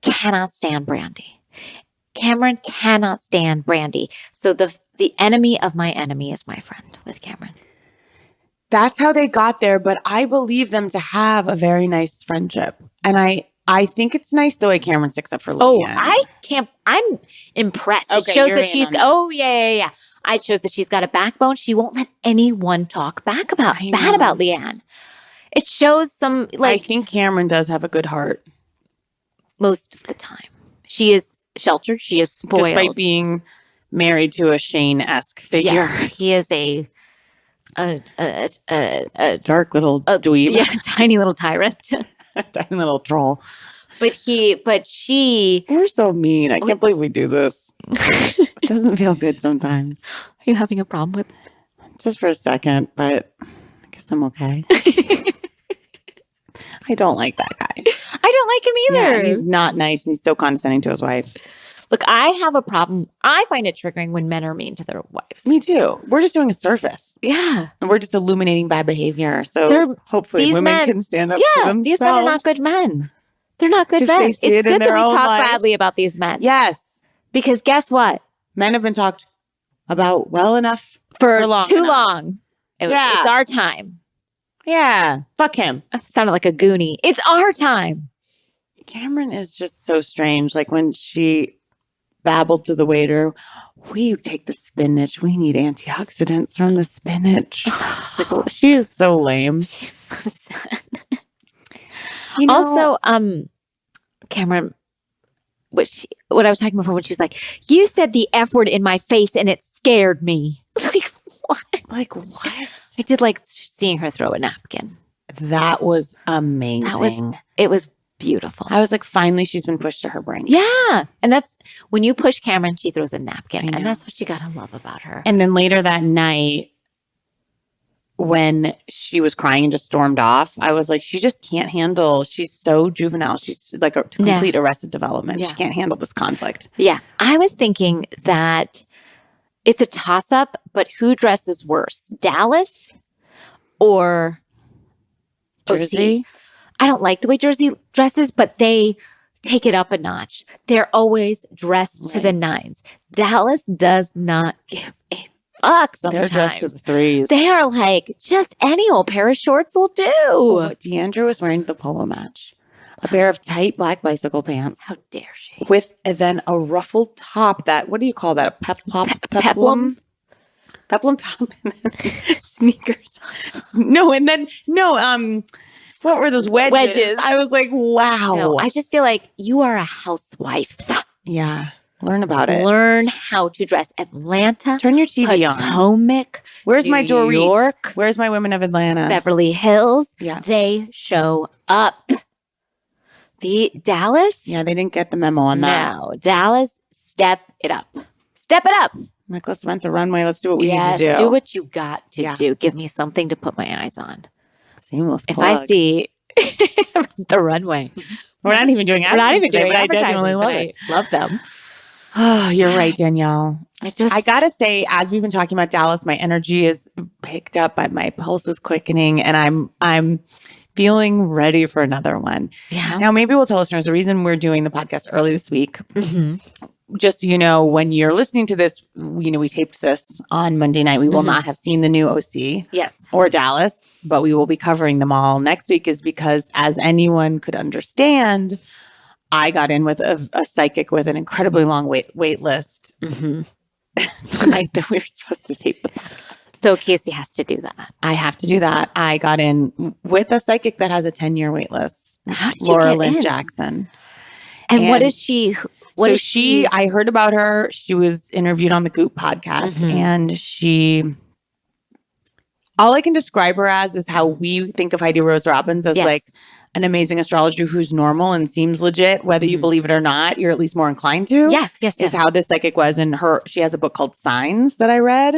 cannot stand Brandy. Cameron cannot stand Brandy. So the enemy of my enemy is my friend with Cameron. That's how they got there, but I believe them to have a very nice friendship. And I think it's nice the way Cameron sticks up for Leanne. I'm impressed. Okay, it shows you're that she's, yeah. It shows that she's got a backbone. She won't let anyone talk bad about Leanne. It shows some, I think Cameron does have a good heart. Most of the time. She is sheltered. She is spoiled. Despite being married to a Shane-esque figure. Yes, he is a dark little dweeb. Yeah, tiny little tyrant. A tiny little troll. But she... We're so mean. I can't believe we do this. It doesn't feel good sometimes. Are you having a problem with it? Just for a second, but I guess I'm okay. I don't like that guy. I don't like him either. Yeah, he's not nice and he's so condescending to his wife. Look, I have a problem. I find it triggering when men are mean to their wives. Me too. We're just doing a surface. Yeah. And we're just illuminating bad behavior. So hopefully women can stand up for themselves. These men are not good men. They're not good men. It's good that we talk badly about these men. Yes. Because guess what? Men have been talked about well enough for too long. It's our time. Yeah. Fuck him. I sounded like a goonie. It's our time. Cameron is just so strange. Like when she babbled to the waiter, we take the spinach. We need antioxidants from the spinach. Like, she is so lame. She's so sad. Also, Cameron, what I was talking before when she was like, you said the F word in my face and it scared me. Like, what? Like, what? I did like seeing her throw a napkin. That was amazing. It was beautiful. I was like, finally, she's been pushed to her brink. Yeah. And that's when you push Cameron, she throws a napkin. And that's what you got to love about her. And then later that night, when she was crying and just stormed off, I was like, she just can't handle. She's so juvenile. She's like a complete Arrested Development. Yeah. She can't handle this conflict. Yeah. I was thinking that it's a toss-up, but who dresses worse, Dallas or Jersey? OC? I don't like the way Jersey dresses, but they take it up a notch. They're always dressed to the nines. Dallas does not give a fuck sometimes. They're dressed to the threes. They are like, just any old pair of shorts will do. What Deandra was wearing at the polo match. A pair of tight black bicycle pants. How dare she? With then a ruffled top that, what do you call that? Peplum? Peplum top and then sneakers. What were those wedges? I was like, wow. No, I just feel like you are a housewife. Yeah. Learn about it. Learn how to dress. Atlanta. Turn your TV on. Potomac. Where's my Dorit? New York. Where's my Women of Atlanta? Beverly Hills. Yeah. They show up. The Dallas? Yeah, they didn't get the memo on that. No. Dallas, step it up. Step it up. Like, let's rent the runway. Let's do what we need to do. Yes, do what you got to do. Give me something to put my eyes on. Seamless If plug. I see the runway. We're not even doing advertising today, but I genuinely love it. Love them. Oh, you're right, Danielle. I gotta say, as we've been talking about Dallas, my energy is picked up, my pulse is quickening, and I'm feeling ready for another one. Yeah. Now, maybe we'll tell listeners the reason we're doing the podcast early this week. Just so you know, when you're listening to this, we taped this on Monday night. We will not have seen the new OC Yes. or Dallas, but we will be covering them all next week is because, as anyone could understand, I got in with a psychic with an incredibly long wait list the night that we were supposed to tape the podcast. So Casey has to do that. I have to do that. I got in with a psychic that has a 10-year wait list. How did you Laura get Lynn in? Jackson. And what is she? What so is she? I heard about her. She was interviewed on the Goop podcast, and all I can describe her as is how we think of Heidi Rose Robbins as like an amazing astrologer who's normal and seems legit, whether you believe it or not. You're at least more inclined to. Yes. Is how this psychic was. And she has a book called Signs that I read,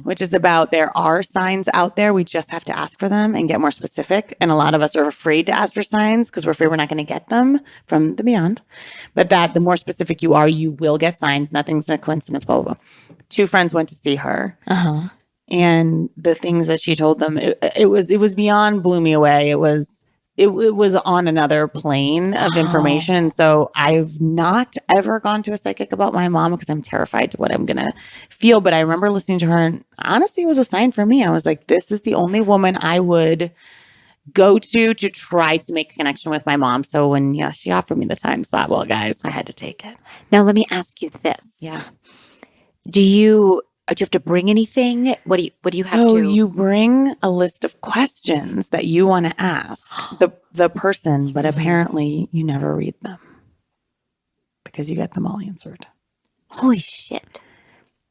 which is about there are signs out there. We just have to ask for them and get more specific. And a lot of us are afraid to ask for signs because we're afraid we're not going to get them from the beyond. But that the more specific you are, you will get signs. Nothing's a coincidence, blah, blah, blah. 2 friends went to see her. And the things that she told them, it was beyond blew me away. It was on another plane of information. And so I've not ever gone to a psychic about my mom because I'm terrified to what I'm going to feel. But I remember listening to her, and honestly, it was a sign for me. I was like, this is the only woman I would go to try to make a connection with my mom. So when she offered me the time slot, well, guys, I had to take it. Now, let me ask you this. Yeah. Do you have to bring anything? What do you have to? So you bring a list of questions that you want to ask the person, but apparently you never read them because you get them all answered. Holy shit.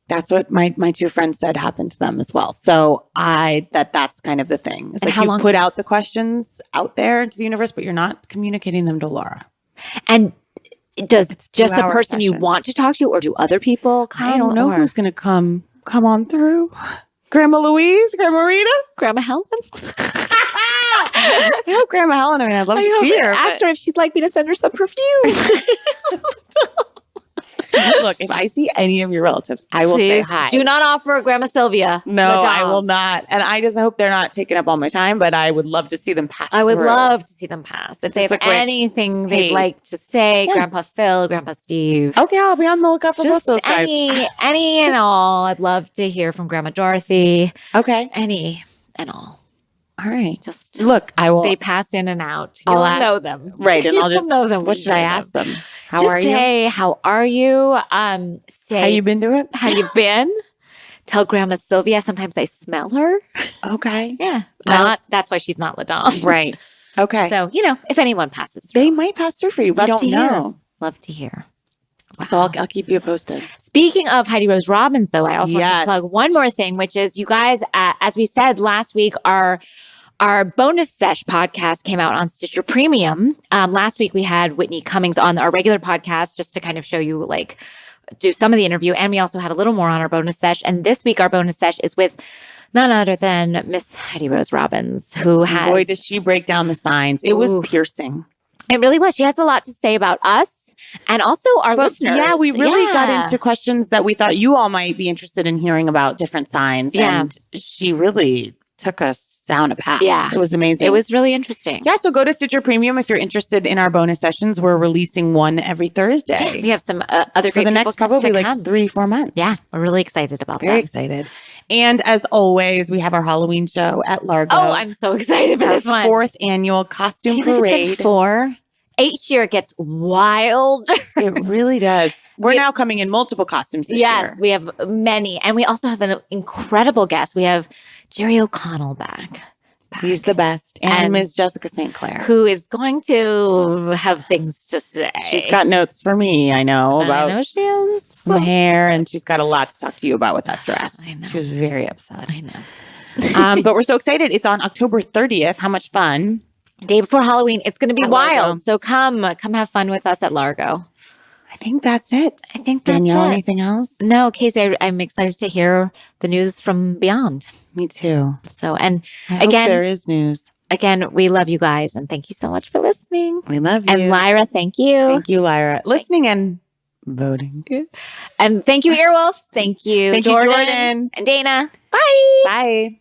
That's what my 2 friends said happened to them as well. So that's kind of the thing. It's like you put out the questions out there into the universe, but you're not communicating them to Laura. And does just the person you session. want to talk to, or do other people come? I don't know who's going to come on through. Grandma Louise, Grandma Rita, Grandma Helen. I hope Grandma Helen. I mean, I'd love to see her. Ask her if she'd like me to send her some perfume. Look, if I see any of your relatives, I will say hi. Do not offer Grandma Sylvia. No, Madame. I will not. And I just hope they're not taking up all my time, but I would love to see them pass I would through. love to see them pass. If they have anything they'd like to say, Grandpa Phil, Grandpa Steve. Okay, I'll be on the lookout for both those guys. Any and all. I'd love to hear from Grandma Dorothy. Okay. Any and all. All right. Just look, I will. They pass in and out. You'll know them. Right. And I'll just know them. What should I ask them? How just are you? say, how are you? Say, how you been doing? How you been? Tell Grandma Sylvia sometimes I smell her. Okay. Yeah. That's why she's not Ladon. Right. Okay. So, if anyone passes through. They might pass through for you. We don't know. Love to hear. Wow. So I'll keep you posted. Speaking of Heidi Rose Robbins, though, I also want to plug one more thing, which is you guys, as we said last week, our bonus Sesh podcast came out on Stitcher Premium. Last week, we had Whitney Cummings on our regular podcast just to kind of show you, do some of the interview. And we also had a little more on our bonus Sesh. And this week, our bonus Sesh is with none other than Miss Heidi Rose Robbins, who has... Boy, does she break down the signs. It was piercing. It really was. She has a lot to say about us and also our listeners. Yeah, we really got into questions that we thought you all might be interested in hearing about different signs. Yeah. And she really took us down a path. Yeah. It was amazing. It was really interesting. Yeah, so go to Stitcher Premium if you're interested in our bonus sessions. We're releasing one every Thursday. We have some other great for the next probably 3-4 months. Yeah, we're really excited about that. Very excited. And as always, we have our Halloween show at Largo. Oh, I'm so excited for this one. 4th annual costume parade. It's been 4. Each year it gets wild. It really does. We're now coming in multiple costumes this year. Yes, we have many. And we also have an incredible guest. We have Jerry O'Connell back. He's the best. And Ms. Jessica St. Clair. Who is going to have things to say. She's got notes for me, I know. About I know she has. Some hair, and she's got a lot to talk to you about with that dress. I know. She was very upset. I know. But we're so excited. It's on October 30th. How much fun. Day before Halloween. It's going to be wild. Largo. So come have fun with us at Largo. I think that's it. I think that's Danielle, it. anything else? No, Casey, I'm excited to hear the news from beyond. Me too. So, and I again, hope there is news. Again, we love you guys, and thank you so much for listening. We love you. And Lyra, thank you. Thank you, Lyra. Listening and voting. And thank you, Earwolf. Thank you, Thank Jordan. you, Jordan. And Dana. Bye. Bye.